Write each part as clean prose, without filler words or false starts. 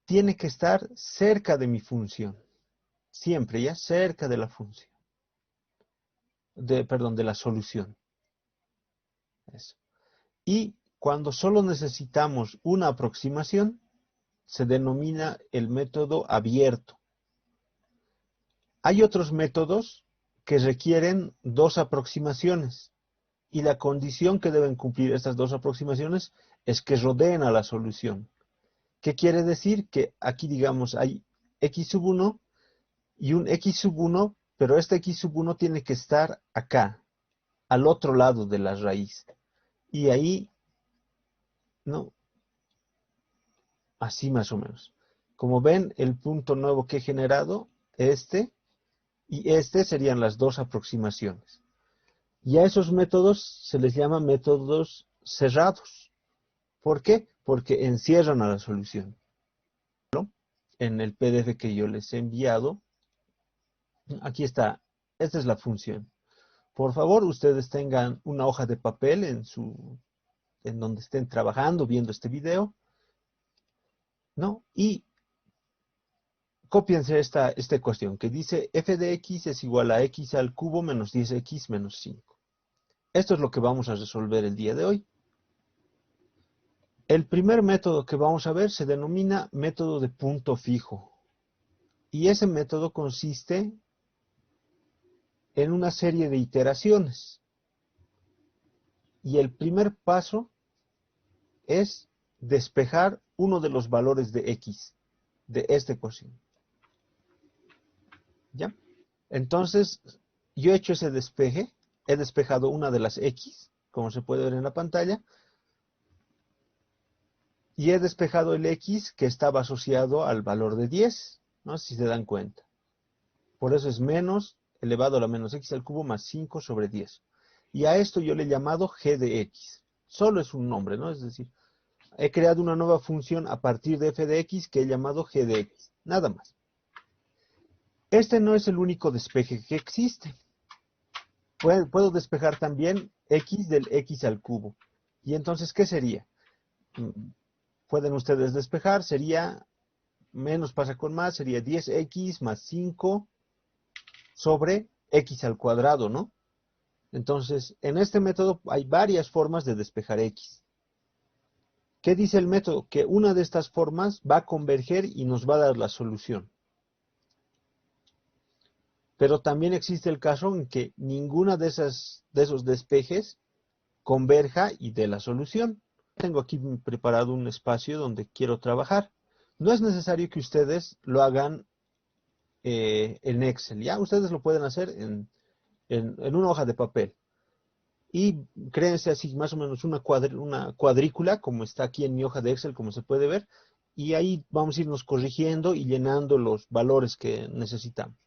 tiene que estar cerca de mi función. Siempre, ya, cerca de la función. Perdón, de la solución. Eso. Y cuando solo necesitamos una aproximación, se denomina el método abierto. Hay otros métodos que requieren dos aproximaciones. Y la condición que deben cumplir estas dos aproximaciones es que rodeen a la solución. ¿Qué quiere decir? Que aquí, digamos, hay x sub 1 y un x sub 1, pero este x sub 1 tiene que estar acá, al otro lado de la raíz. Y ahí, ¿no? Así más o menos. Como ven, el punto nuevo que he generado, y este serían las dos aproximaciones. Y a esos métodos se les llama métodos cerrados. ¿Por qué? Porque encierran a la solución. En el PDF que yo les he enviado, aquí está, esta es la función. Por favor, ustedes tengan una hoja de papel en donde estén trabajando, viendo este video, ¿no? Y cópiense esta ecuación que dice f de x es igual a x al cubo menos 10x menos 5. Esto es lo que vamos a resolver el día de hoy. El primer método que vamos a ver se denomina método de punto fijo. Y ese método consiste en una serie de iteraciones. Y el primer paso es despejar uno de los valores de x, de esta ecuación. ¿Ya? Entonces, yo he hecho ese despeje, he despejado una de las x, como se puede ver en la pantalla, y he despejado el x que estaba asociado al valor de 10, ¿no? Si se dan cuenta. Por eso es menos elevado a la menos x al cubo más 5 sobre 10. Y a esto yo le he llamado g de x. Solo es un nombre, ¿no? Es decir, he creado una nueva función a partir de f de x que he llamado g de x. Nada más. Este no es el único despeje que existe. Puedo despejar también x del x al cubo. Y entonces, ¿qué sería? Pueden ustedes despejar, sería menos pasa con más, sería 10x más 5 sobre x al cuadrado, ¿no? Entonces, en este método hay varias formas de despejar x. ¿Qué dice el método? Que una de estas formas va a converger y nos va a dar la solución. Pero también existe el caso en que ninguna de esos despejes converja y dé la solución. Tengo aquí preparado un espacio donde quiero trabajar. No es necesario que ustedes lo hagan en Excel, ¿ya? Ustedes lo pueden hacer en una hoja de papel. Y créense así más o menos una cuadrícula, como está aquí en mi hoja de Excel, como se puede ver. Y ahí vamos a irnos corrigiendo y llenando los valores que necesitamos.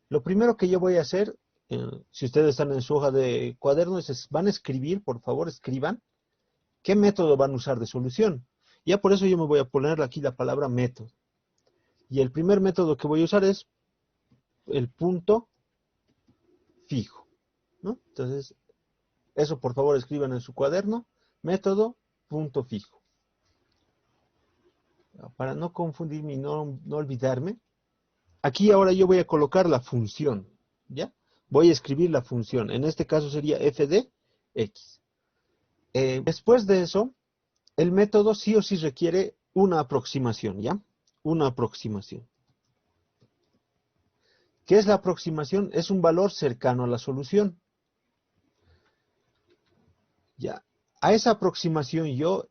Lo primero que yo voy a hacer, si ustedes están en su hoja de cuaderno, van a escribir, por favor, escriban qué método van a usar de solución. Ya por eso yo me voy a poner aquí la palabra método. Y el primer método que voy a usar es el punto fijo, ¿no? Entonces, eso por favor escriban en su cuaderno, método punto fijo. Para no confundirme y no olvidarme, aquí ahora yo voy a colocar la función, ¿ya? Voy a escribir la función, en este caso sería f de x. Después de eso, el método sí o sí requiere una aproximación, ¿ya? Una aproximación. ¿Qué es la aproximación? Es un valor cercano a la solución. Ya. A esa aproximación yo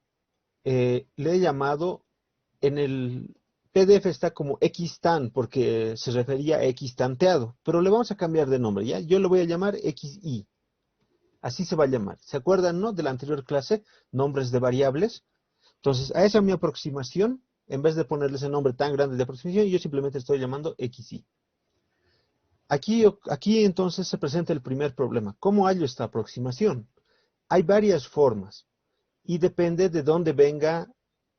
le he llamado, en el PDF está como xtan, porque se refería a x tanteado, pero le vamos a cambiar de nombre, ¿ya? Yo le voy a llamar xi. Así se va a llamar. ¿Se acuerdan, no? De la anterior clase, nombres de variables. Entonces, a esa mi aproximación, en vez de ponerle ese nombre tan grande de aproximación, yo simplemente estoy llamando xi. Aquí entonces se presenta el primer problema. ¿Cómo hallo esta aproximación? Hay varias formas y depende de dónde venga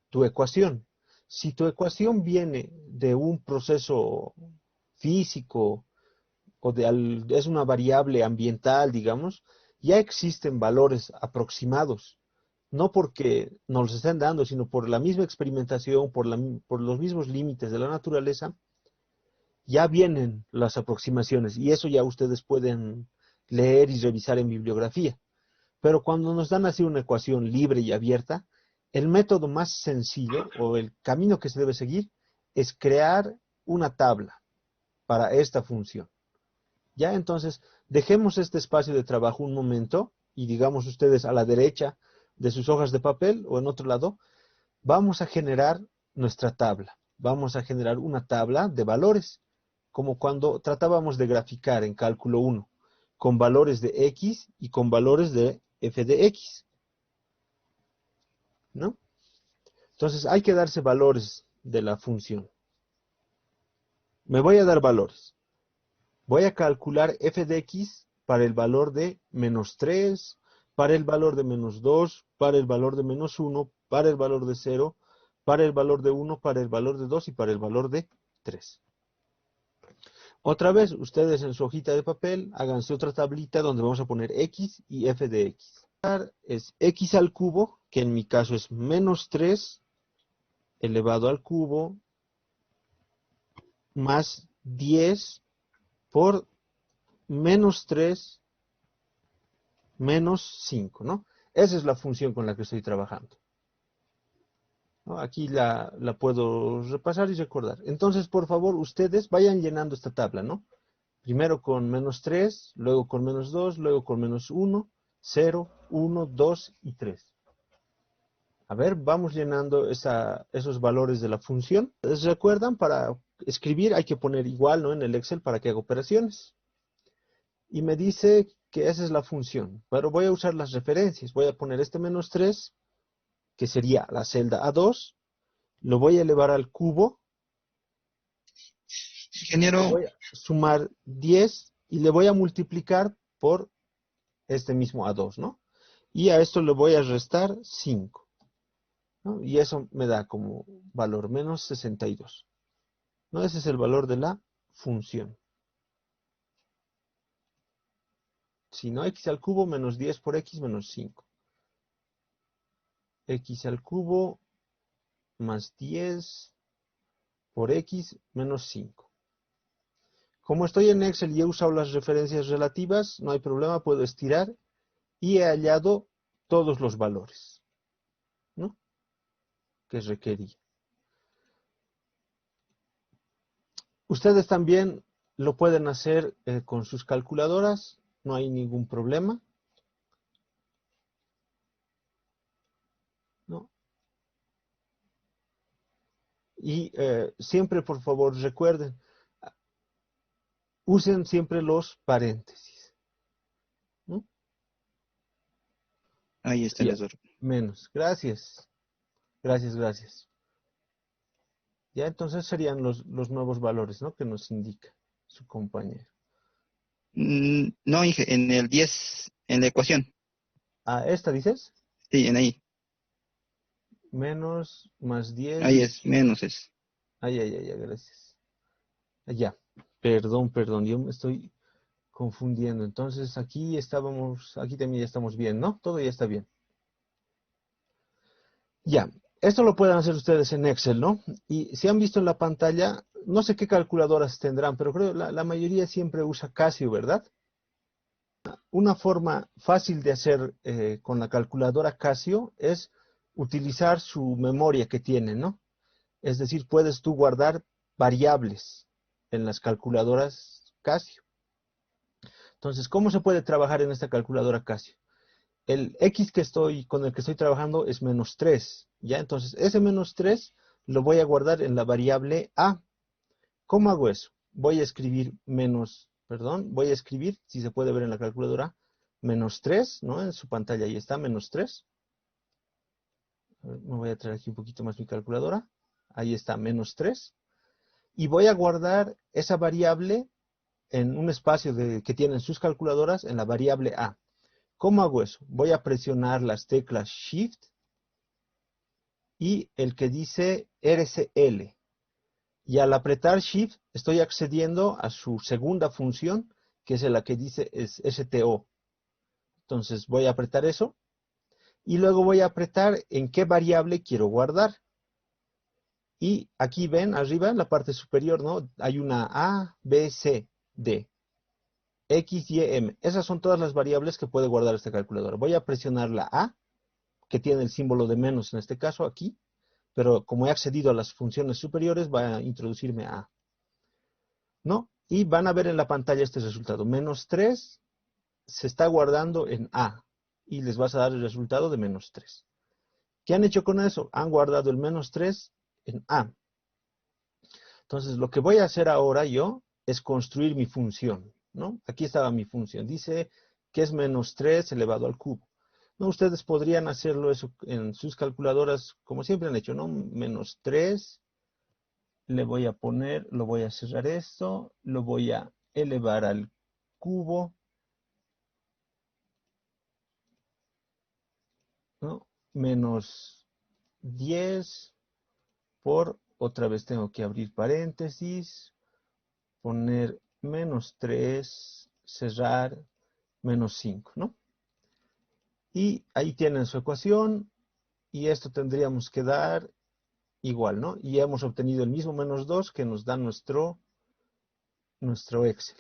tu ecuación. Si tu ecuación viene de un proceso físico o es una variable ambiental, digamos, ya existen valores aproximados no porque nos los estén dando, sino por la misma experimentación, por los mismos límites de la naturaleza, ya vienen las aproximaciones y eso ya ustedes pueden leer y revisar en bibliografía. Pero cuando nos dan así una ecuación libre y abierta, el método más sencillo o el camino que se debe seguir es crear una tabla para esta función. Ya, entonces, dejemos este espacio de trabajo un momento y digamos ustedes a la derecha de sus hojas de papel o en otro lado, vamos a generar nuestra tabla. Vamos a generar una tabla de valores, como cuando tratábamos de graficar en cálculo 1, con valores de x y con valores de f de x, ¿no? Entonces hay que darse valores de la función. Me voy a dar valores. Voy a calcular f de x para el valor de -3, para el valor de -2, para el valor de -1, para el valor de 0, para el valor de 1, para el valor de 2 y para el valor de 3. Otra vez, ustedes en su hojita de papel, háganse otra tablita donde vamos a poner x y f de x. Es x al cubo, que en mi caso es -3 elevado al cubo, más 10 por -3 menos 5, ¿no? Esa es la función con la que estoy trabajando, ¿no? Aquí la puedo repasar y recordar. Entonces, por favor, ustedes vayan llenando esta tabla, ¿no? Primero con -3, luego con -2, luego con -1, 0, 1, 2 y 3. A ver, vamos llenando esos valores de la función. ¿Les recuerdan? Para escribir hay que poner igual, ¿no? En el Excel para que haga operaciones. Y me dice que esa es la función, pero voy a usar las referencias. Voy a poner este -3, que sería la celda A2, lo voy a elevar al cubo, le Ingeniero, voy a sumar 10 y le voy a multiplicar por este mismo A2, ¿no? Y a esto le voy a restar 5, ¿no? Y eso me da como valor -62, ¿no? Ese es el valor de la función. Si no, x al cubo menos 10 por x menos 5. X al cubo más 10 por x menos 5. Como estoy en Excel y he usado las referencias relativas, no hay problema, puedo estirar y he hallado todos los valores, ¿no?, que requería. Ustedes también lo pueden hacer con sus calculadoras, no hay ningún problema, ¿no? Y siempre, por favor, recuerden, usen siempre los paréntesis, ¿no? ahí está el Ya, error. menos. Gracias. Gracias, gracias. Ya, entonces serían los nuevos valores, ¿no?, que nos indica su compañero. No, en el 10, en la ecuación. Ah, ¿esta dices? Sí, en ahí. Menos, más 10. Ahí es, menos es. Ay, ay, ay, ay, gracias. Ya, perdón, yo me estoy confundiendo. Entonces aquí también ya estamos bien, ¿no? Todo ya está bien. Ya, esto lo pueden hacer ustedes en Excel, ¿no? Y si han visto en la pantalla, no sé qué calculadoras tendrán, pero creo que la mayoría siempre usa Casio, ¿verdad? Una forma fácil de hacer con la calculadora Casio es utilizar su memoria que tiene, ¿no? Es decir, puedes tú guardar variables en las calculadoras Casio. Entonces, ¿cómo se puede trabajar en esta calculadora Casio? El X con el que estoy trabajando es -3, ¿ya? Entonces, ese -3 lo voy a guardar en la variable A. ¿Cómo hago eso? Voy a escribir si se puede ver en la calculadora, -3, ¿no? En su pantalla ahí está, -3. Me voy a traer aquí un poquito más mi calculadora. Ahí está, -3. Y voy a guardar esa variable en un espacio que tienen sus calculadoras en la variable A. ¿Cómo hago eso? Voy a presionar las teclas Shift y el que dice RCL. Y al apretar Shift estoy accediendo a su segunda función, que es la que dice STO. Entonces voy a apretar eso y luego voy a apretar en qué variable quiero guardar. Y aquí ven arriba en la parte superior, ¿no? Hay una A, B, C, D, X, Y, M. Esas son todas las variables que puede guardar esta calculadora. Voy a presionar la A, que tiene el símbolo de menos en este caso aquí, pero como he accedido a las funciones superiores, va a introducirme A, ¿no? Y van a ver en la pantalla este resultado. Menos 3 se está guardando en A y les vas a dar el resultado de menos 3. ¿Qué han hecho con eso? Han guardado el menos 3 en A. Entonces, lo que voy a hacer ahora yo es construir mi función, ¿no? Aquí estaba mi función. Dice que es menos 3 elevado al cubo. No, ustedes podrían hacerlo eso en sus calculadoras, como siempre han hecho, ¿no? Menos 3, le voy a poner, lo voy a cerrar esto, lo voy a elevar al cubo, ¿no? Menos 10 por, otra vez tengo que abrir paréntesis, poner menos 3, cerrar, menos 5, ¿no? Y ahí tienen su ecuación, y esto tendríamos que dar igual, ¿no? Y hemos obtenido el mismo menos 2 que nos da nuestro Excel.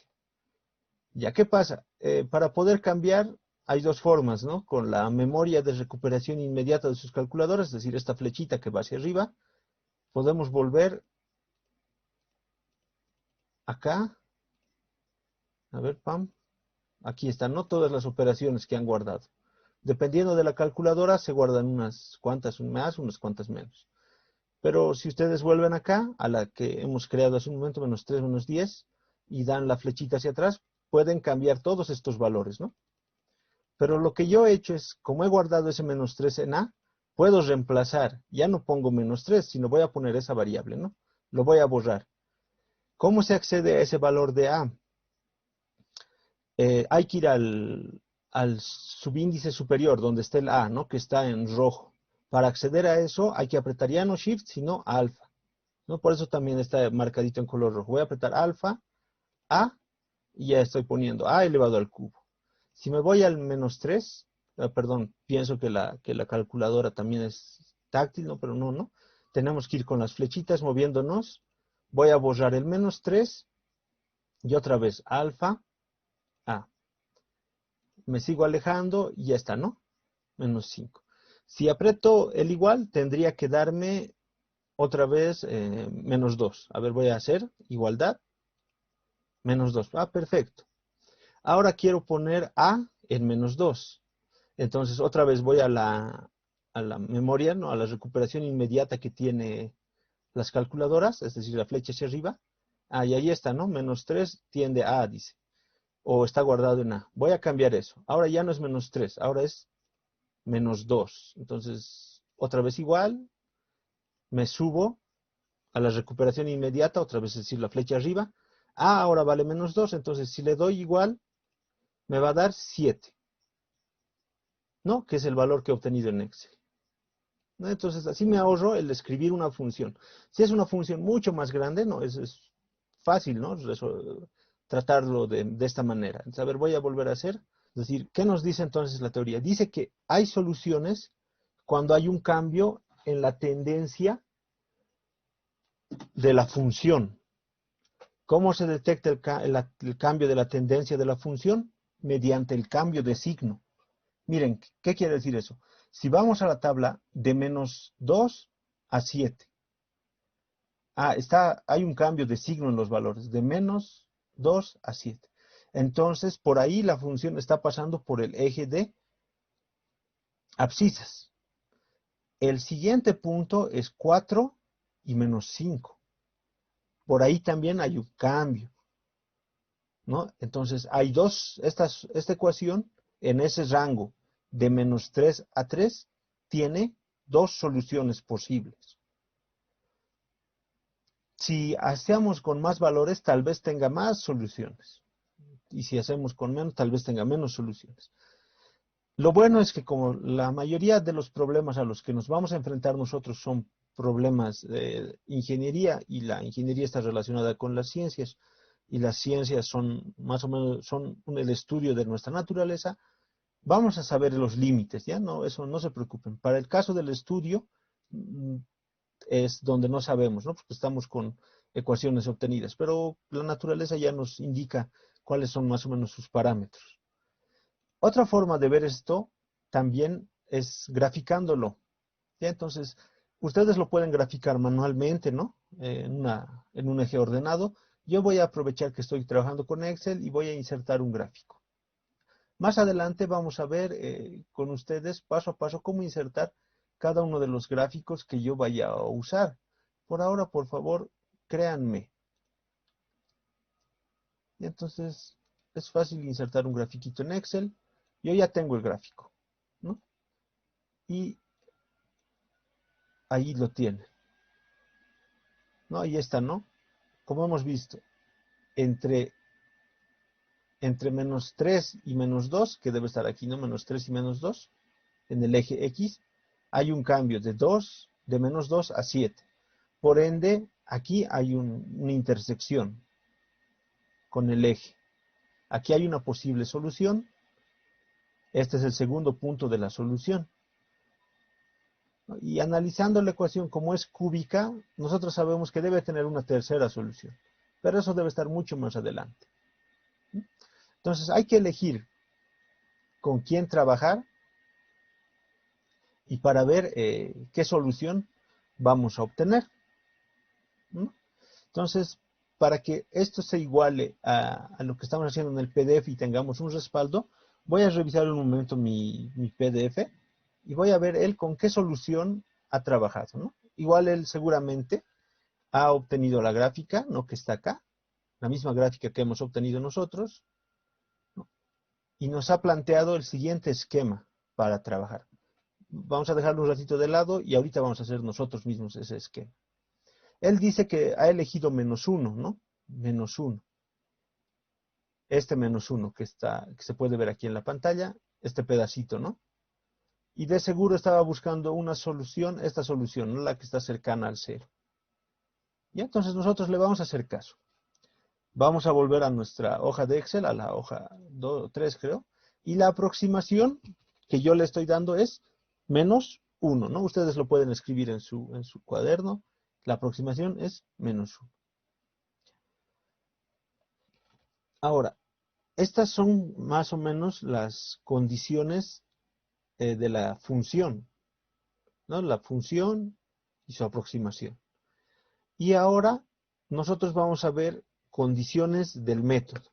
¿Ya qué pasa? Para poder cambiar hay dos formas, ¿no? Con la memoria de recuperación inmediata de sus calculadoras, es decir, esta flechita que va hacia arriba, podemos volver acá, a ver, pam, aquí están, ¿no? Todas las operaciones que han guardado. Dependiendo de la calculadora, se guardan unas cuantas más, unas cuantas menos. Pero si ustedes vuelven acá, a la que hemos creado hace un momento, menos 3, menos 10, y dan la flechita hacia atrás, pueden cambiar todos estos valores, ¿no? Pero lo que yo he hecho es, como he guardado ese menos 3 en A, puedo reemplazar. Ya no pongo menos 3, sino voy a poner esa variable, ¿no? Lo voy a borrar. ¿Cómo se accede a ese valor de A? Hay que ir al subíndice superior, donde está el A, ¿no? Que está en rojo. Para acceder a eso, hay que apretar ya no Shift, sino alfa, ¿no? Por eso también está marcadito en color rojo. Voy a apretar alfa, A, y ya estoy poniendo A elevado al cubo. Si me voy al menos 3, perdón, pienso que la calculadora también es táctil, ¿no? Pero no, no. Tenemos que ir con las flechitas moviéndonos. Voy a borrar el menos 3 y otra vez alfa, A. Me sigo alejando y ya está, ¿no? Menos 5. Si aprieto el igual, tendría que darme otra vez menos 2. A ver, voy a hacer igualdad. Menos 2. Ah, perfecto. Ahora quiero poner A en menos 2. Entonces, otra vez voy a la memoria, ¿no? A la recuperación inmediata que tiene las calculadoras, es decir, la flecha hacia arriba. Ah, y ahí está, ¿no? Menos 3 tiende a A, dice. O está guardado en A. Voy a cambiar eso. Ahora ya no es menos 3, ahora es menos 2. Entonces, otra vez igual, me subo a la recuperación inmediata, otra vez es decir, la flecha arriba. Ah, ahora vale menos 2, entonces si le doy igual, me va a dar 7, ¿no? Que es el valor que he obtenido en Excel, ¿no? Entonces, así me ahorro el escribir una función. Si es una función mucho más grande, ¿no? Es fácil, ¿no? Tratarlo de esta manera. Entonces, a ver, voy a volver a hacer. Es decir, ¿qué nos dice entonces la teoría? Dice que hay soluciones cuando hay un cambio en la tendencia de la función. ¿Cómo se detecta el cambio de la tendencia de la función? Mediante el cambio de signo. Miren, ¿qué quiere decir eso? Si vamos a la tabla de menos 2 a 7, hay un cambio de signo en los valores, de menos 2 a 7. Entonces, por ahí la función está pasando por el eje de abscisas. El siguiente punto es 4 y menos 5. Por ahí también hay un cambio, ¿no? Entonces, hay esta ecuación en ese rango de menos 3 a 3 tiene dos soluciones posibles. Si hacemos con más valores, tal vez tenga más soluciones. Y si hacemos con menos, tal vez tenga menos soluciones. Lo bueno es que como la mayoría de los problemas a los que nos vamos a enfrentar nosotros son problemas de ingeniería, y la ingeniería está relacionada con las ciencias, y las ciencias son más o menos el estudio de nuestra naturaleza, vamos a saber los límites, ¿ya? No, eso no se preocupen. Para el caso del estudio, es donde no sabemos, ¿no? Porque estamos con ecuaciones obtenidas, pero la naturaleza ya nos indica cuáles son más o menos sus parámetros. Otra forma de ver esto también es graficándolo, ¿ya? Entonces, ustedes lo pueden graficar manualmente, ¿no? En un eje ordenado. Yo voy a aprovechar que estoy trabajando con Excel y voy a insertar un gráfico. Más adelante vamos a ver con ustedes paso a paso cómo insertar cada uno de los gráficos que yo vaya a usar. Por ahora, por favor, créanme. Y entonces, es fácil insertar un grafiquito en Excel. Yo ya tengo el gráfico, ¿no? Y ahí lo tienen, ¿no? Ahí está, ¿no? Como hemos visto, entre, entre menos 3 y menos 2, que debe estar aquí, ¿no? Menos 3 y menos 2, en el eje X, hay un cambio de menos 2 a 7. Por ende, aquí hay una intersección con el eje. Aquí hay una posible solución. Este es el segundo punto de la solución. Y analizando la ecuación como es cúbica, nosotros sabemos que debe tener una tercera solución. Pero eso debe estar mucho más adelante. Entonces hay que elegir con quién trabajar y para ver qué solución vamos a obtener, ¿no? Entonces, para que esto se iguale a lo que estamos haciendo en el PDF y tengamos un respaldo, voy a revisar un momento mi PDF y voy a ver él con qué solución ha trabajado, ¿no? Igual él seguramente ha obtenido la gráfica, ¿no? Que está acá, la misma gráfica que hemos obtenido nosotros, ¿no? Y nos ha planteado el siguiente esquema para trabajar. Vamos a dejarlo un ratito de lado y ahorita vamos a hacer nosotros mismos ese esquema. Él dice que ha elegido menos 1, ¿no? Menos 1. Este menos 1 que se puede ver aquí en la pantalla, este pedacito, ¿no? Y de seguro estaba buscando una solución, esta solución, ¿no? La que está cercana al 0. Y entonces nosotros le vamos a hacer caso. Vamos a volver a nuestra hoja de Excel, a la hoja 3 creo, y la aproximación que yo le estoy dando es menos 1, ¿no? Ustedes lo pueden escribir en su cuaderno. La aproximación es menos 1. Ahora, estas son más o menos las condiciones de la función, ¿no? La función y su aproximación. Y ahora nosotros vamos a ver condiciones del método.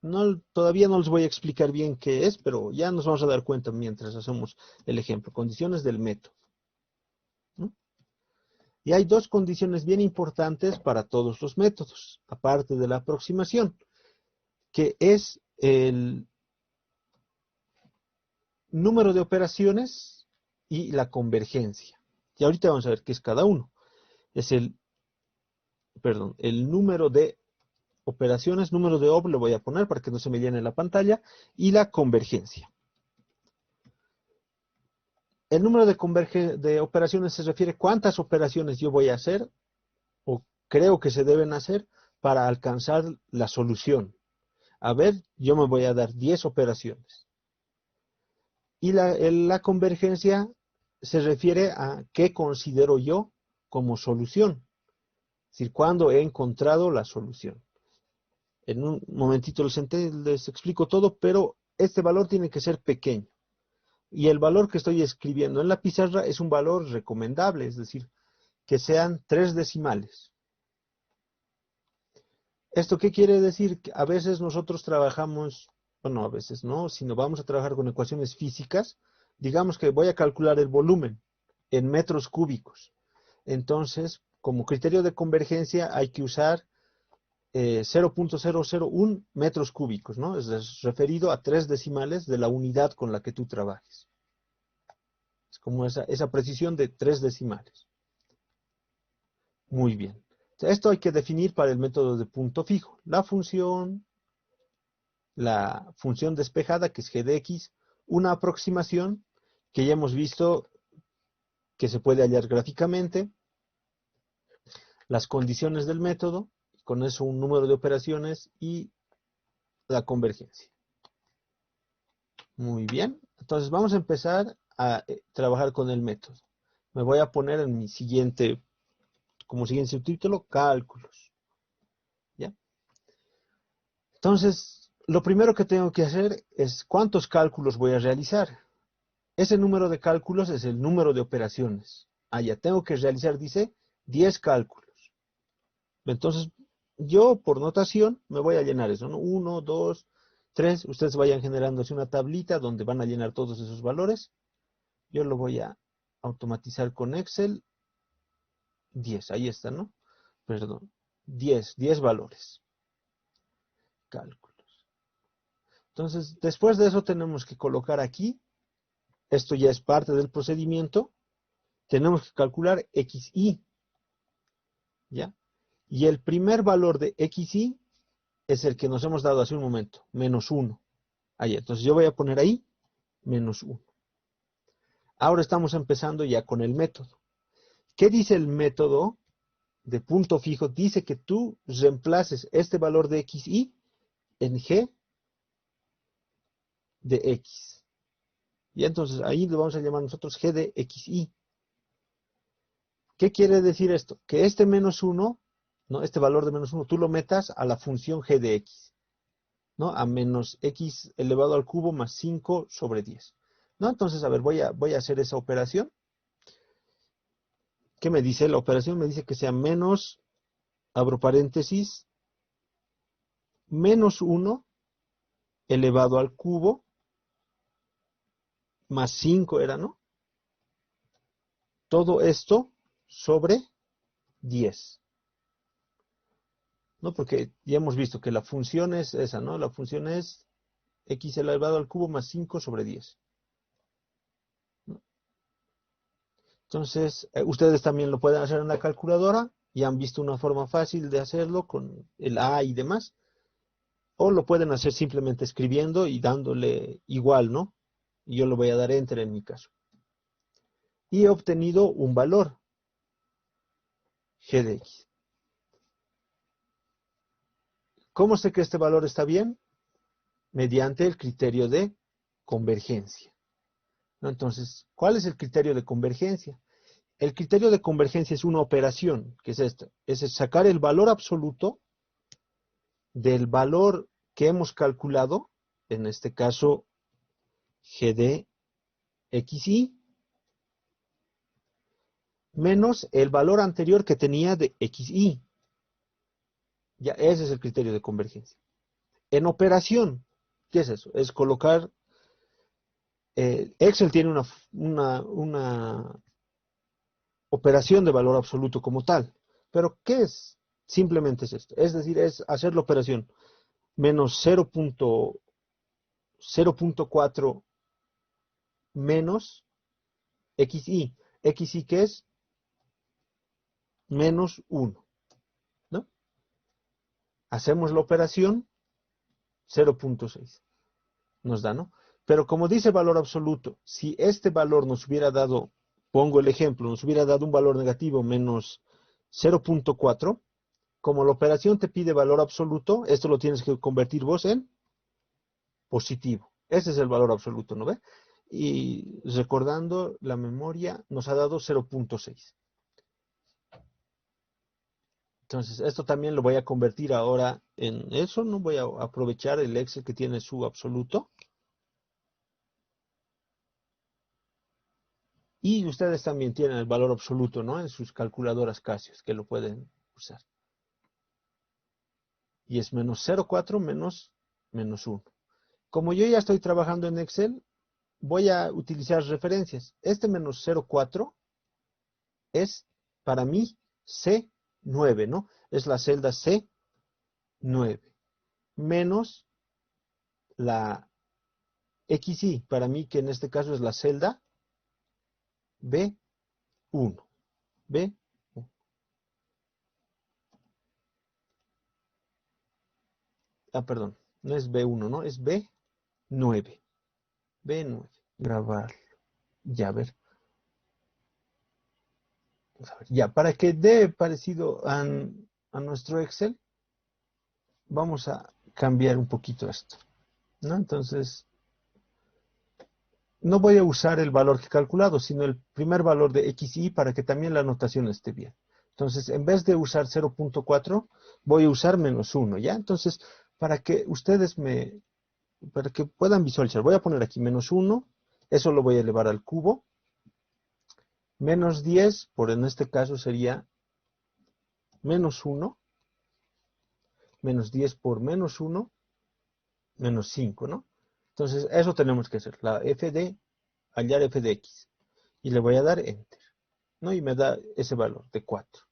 No, todavía no les voy a explicar bien qué es, pero ya nos vamos a dar cuenta mientras hacemos el ejemplo. Condiciones del método, ¿no? Y hay dos condiciones bien importantes para todos los métodos, aparte de la aproximación, que es el número de operaciones y la convergencia. Y ahorita vamos a ver qué es cada uno. Es el número de operaciones, número de op, le voy a poner para que no se me llene la pantalla, y la convergencia. El número de operaciones se refiere a cuántas operaciones yo voy a hacer o creo que se deben hacer para alcanzar la solución. A ver, yo me voy a dar 10 operaciones. Y la convergencia se refiere a qué considero yo como solución. Es decir, cuándo he encontrado la solución. En un momentito les explico todo, pero este valor tiene que ser pequeño. Y el valor que estoy escribiendo en la pizarra es un valor recomendable, es decir, que sean 3 decimales. ¿Esto qué quiere decir? Que a veces nosotros trabajamos, bueno, a veces no, sino vamos a trabajar con ecuaciones físicas. Digamos que voy a calcular el volumen en metros cúbicos. Entonces, como criterio de convergencia hay que usar 0.001 metros cúbicos, ¿no? Es referido a 3 decimales de la unidad con la que tú trabajes. Es como esa precisión de 3 decimales. Muy bien. Esto hay que definir para el método de punto fijo. La función despejada, que es g de x, una aproximación que ya hemos visto que se puede hallar gráficamente, las condiciones del método, con eso un número de operaciones y la convergencia. Muy bien. Entonces vamos a empezar a trabajar con el método. Me voy a poner en mi siguiente, como siguiente subtítulo, cálculos. ¿Ya? Entonces, lo primero que tengo que hacer es cuántos cálculos voy a realizar. Ese número de cálculos es el número de operaciones. Ah, ya tengo que realizar, dice, 10 cálculos. Entonces, yo por notación me voy a llenar eso, ¿no? 1, 2, 3. Ustedes vayan generándose una tablita donde van a llenar todos esos valores. Yo lo voy a automatizar con Excel. 10, ahí está, ¿no? Perdón. 10 valores. Cálculos. Entonces, después de eso tenemos que colocar aquí. Esto ya es parte del procedimiento. Tenemos que calcular XY. ¿Ya? Y el primer valor de XY es el que nos hemos dado hace un momento, -1. Ahí, entonces yo voy a poner ahí -1. Ahora estamos empezando ya con el método. ¿Qué dice el método de punto fijo? Dice que tú reemplaces este valor de XY en G de X. Y entonces ahí lo vamos a llamar nosotros G de XY. ¿Qué quiere decir esto? Que este -1, ¿no? Este valor de -1, tú lo metas a la función G de X, ¿no? A menos X elevado al cubo más 5 sobre 10. ¿No? Entonces, a ver, voy a hacer esa operación. ¿Qué me dice? La operación me dice que sea menos, abro paréntesis, -1 elevado al cubo más 5 era, ¿no? Todo esto sobre 10. ¿No? Porque ya hemos visto que la función es esa, ¿no? La función es X elevado al cubo más 5 sobre 10. ¿No? Entonces, ustedes también lo pueden hacer en la calculadora. Ya han visto una forma fácil de hacerlo con el A y demás. O lo pueden hacer simplemente escribiendo y dándole igual, ¿no? Y yo lo voy a dar enter en mi caso. Y he obtenido un valor, G de X. ¿Cómo sé que este valor está bien? Mediante el criterio de convergencia, ¿no? Entonces, ¿cuál es el criterio de convergencia? El criterio de convergencia es una operación, que es esta, es sacar el valor absoluto del valor que hemos calculado, en este caso G de XY, menos el valor anterior que tenía de XY. Ya, ese es el criterio de convergencia. En operación, ¿qué es eso? Es colocar, Excel tiene una operación de valor absoluto como tal. Pero, ¿qué es? Simplemente es esto. Es decir, es hacer la operación menos 0.4 menos XY. XY, ¿qué es? Menos 1, ¿no? Hacemos la operación 0.6. Nos da, ¿no? Pero como dice valor absoluto, si este valor nos hubiera dado, pongo el ejemplo, nos hubiera dado un valor negativo menos 0.4, como la operación te pide valor absoluto, esto lo tienes que convertir vos en positivo. Ese es el valor absoluto, ¿no ve? Y recordando la memoria, nos ha dado 0.6. Entonces, esto también lo voy a convertir ahora en eso, ¿no? Voy a aprovechar el Excel que tiene su absoluto. Y ustedes también tienen el valor absoluto, ¿no? En sus calculadoras Casio, que lo pueden usar. Y es menos 0,4 menos 1. Como yo ya estoy trabajando en Excel, voy a utilizar referencias. Este menos 0,4 es para mí C9, ¿no? Es la celda C9. Menos la XY, para mí que en este caso es la celda B1. B. Perdón, no es B1, ¿no? Es B9. B9. Grabar. Ya, a ver. Vamos a ver. Ya, para que dé parecido a nuestro Excel, vamos a cambiar un poquito esto, ¿no? Entonces, no voy a usar el valor que he calculado, sino el primer valor de x y para que también la notación esté bien. Entonces, en vez de usar 0.4, voy a usar menos 1, ¿ya? Entonces, para que para que puedan visualizar, voy a poner aquí menos 1, eso lo voy a elevar al cubo, menos 10, por en este caso sería menos 1, menos 10 por menos 1, menos 5, ¿no? Entonces, eso tenemos que hacer, hallar f de x, y le voy a dar enter, ¿no? Y me da ese valor de 4.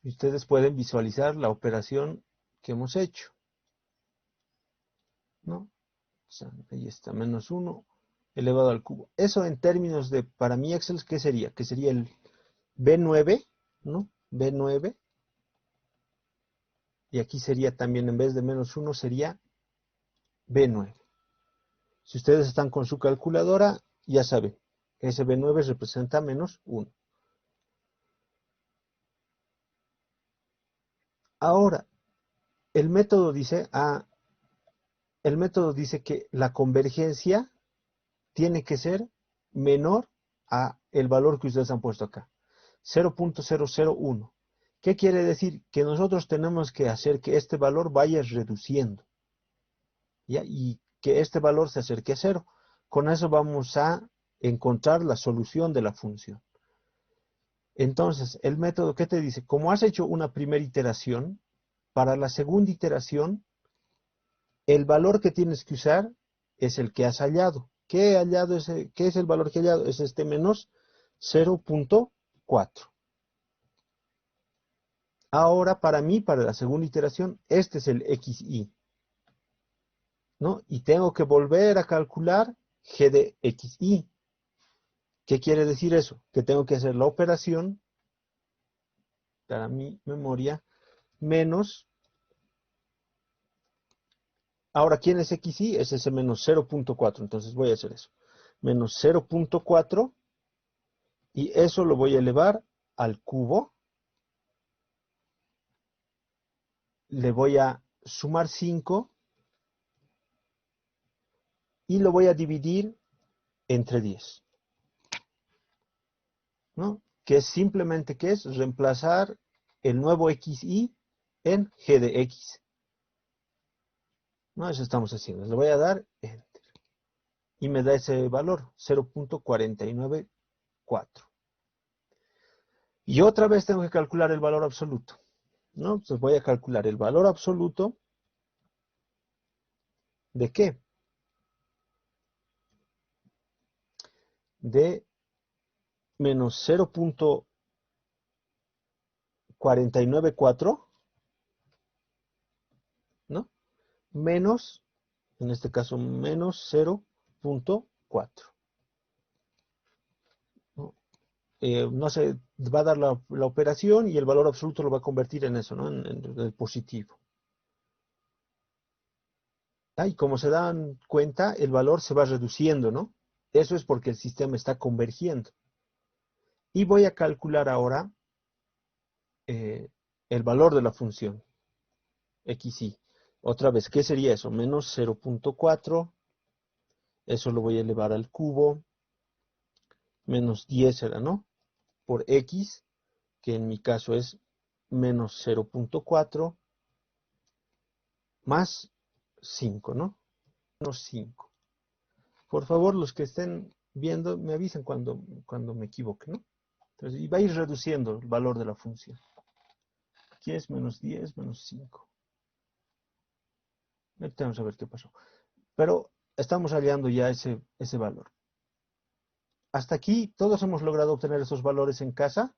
Y ustedes pueden visualizar la operación que hemos hecho, ¿no? O sea, ahí está, menos 1 elevado al cubo. Eso en términos de, para mi Excel, ¿qué sería? Que sería el B9, ¿no? B9. Y aquí sería también, en vez de menos 1, sería B9. Si ustedes están con su calculadora, ya saben, ese B9 representa menos 1. Ahora, el método dice, el método dice que la convergencia tiene que ser menor a el valor que ustedes han puesto acá, 0.001. ¿Qué quiere decir? Que nosotros tenemos que hacer que este valor vaya reduciendo, ¿ya? Y que este valor se acerque a cero. Con eso vamos a encontrar la solución de la función. Entonces, el método, ¿qué te dice? Como has hecho una primera iteración, para la segunda iteración, el valor que tienes que usar es el que has hallado. ¿Qué es el valor que he hallado? Es este menos 0.4. Ahora, para mí, para la segunda iteración, este es el xy, ¿no? Y tengo que volver a calcular g de xy. ¿Qué quiere decir eso? Que tengo que hacer la operación, para mi memoria, menos. Ahora, ¿quién es xy? Es ese menos 0.4. Entonces voy a hacer eso. Menos 0.4. Y eso lo voy a elevar al cubo. Le voy a sumar 5 y lo voy a dividir entre 10, ¿no? Que es simplemente, ¿qué es? Reemplazar el nuevo xy en g de x, ¿no? Eso estamos haciendo. Le voy a dar enter. Y me da ese valor, 0.494. Y otra vez tengo que calcular el valor absoluto, ¿no? Entonces voy a calcular el valor absoluto ¿de qué? De menos 0.494, ¿no? Menos, en este caso, menos 0.4. ¿No? No se va a dar la operación y el valor absoluto lo va a convertir en eso, ¿no? En el positivo. Y como se dan cuenta, el valor se va reduciendo, ¿no? Eso es porque el sistema está convergiendo. Y voy a calcular ahora eh, el valor de la función xy. Otra vez, ¿qué sería eso? Menos 0.4, eso lo voy a elevar al cubo, menos 10 será, ¿no? Por x, que en mi caso es menos 0.4, más 5, ¿no? Menos 5. Por favor, los que estén viendo, me avisen cuando me equivoque, ¿no? Entonces, y va a ir reduciendo el valor de la función. Aquí es menos 10, menos 5. Vamos a ver qué pasó. Pero estamos hallando ya ese valor. Hasta aquí, todos hemos logrado obtener esos valores en casa.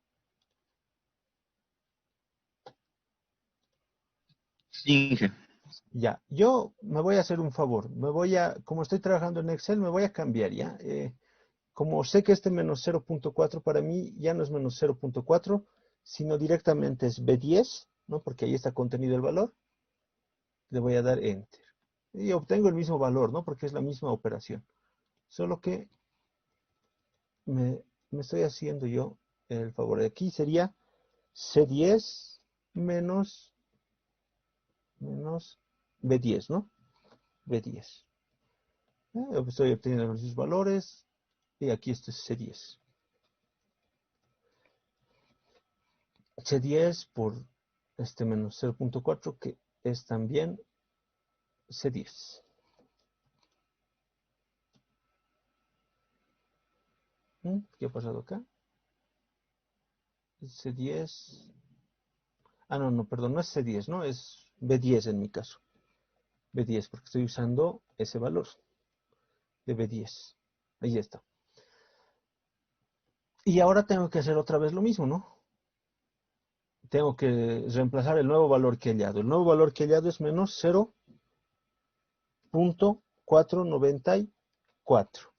Sí, Ya, yo me voy a hacer un favor. Como estoy trabajando en Excel, me voy a cambiar, ¿ya? Como sé que este menos 0.4 para mí ya no es menos 0.4, sino directamente es B10, ¿no? Porque ahí está contenido el valor. Le voy a dar Enter. Y obtengo el mismo valor, ¿no? Porque es la misma operación. Solo que me estoy haciendo yo el favor. Aquí sería C10 menos B10, ¿no? B10. Estoy obteniendo los valores y aquí este es C10. C10 por este menos 0.4 que es también C10. ¿Qué ha pasado acá? C10. Ah, no, perdón, no es C10, ¿no? Es B10 en mi caso. B10, porque estoy usando ese valor de B10. Ahí está. Y ahora tengo que hacer otra vez lo mismo, ¿no? Tengo que reemplazar el nuevo valor que he hallado. El nuevo valor que he hallado es menos 0.494.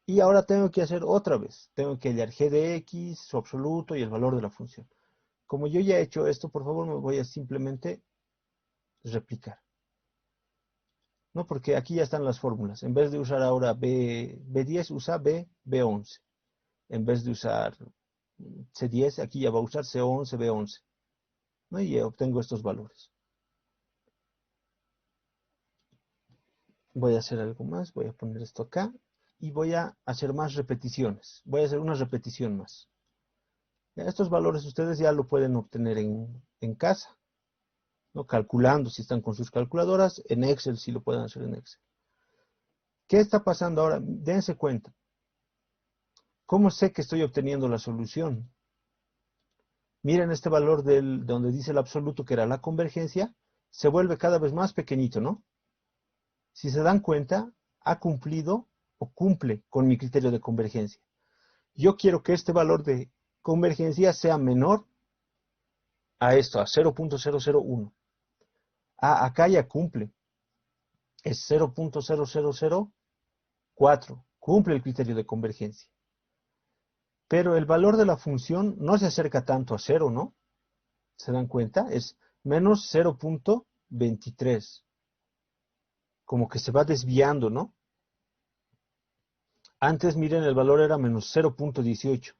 Y ahora tengo que hacer otra vez. Tengo que hallar g de x, su absoluto y el valor de la función. Como yo ya he hecho esto, por favor me voy a simplemente replicar. ¿No? Porque aquí ya están las fórmulas. En vez de usar ahora B10, usa B11. En vez de usar C10, aquí ya va a usar C11, B11. ¿No? Y obtengo estos valores. Voy a hacer algo más. Voy a poner esto acá. Y voy a hacer más repeticiones. Voy a hacer una repetición más. Ya, estos valores ustedes ya lo pueden obtener en casa, ¿no? Calculando si están con sus calculadoras. En Excel si lo pueden hacer en Excel. ¿Qué está pasando ahora? Dense cuenta. ¿Cómo sé que estoy obteniendo la solución? Miren este valor donde dice el absoluto que era la convergencia, se vuelve cada vez más pequeñito, ¿no? Si se dan cuenta, ha cumplido o cumple con mi criterio de convergencia. Yo quiero que este valor de convergencia sea menor a esto, a 0.001. Ah, acá ya cumple. Es 0.0004. Cumple el criterio de convergencia. Pero el valor de la función no se acerca tanto a 0, ¿no? ¿Se dan cuenta? Es menos 0.23. Como que se va desviando, ¿no? Antes, miren, el valor era menos 0.18.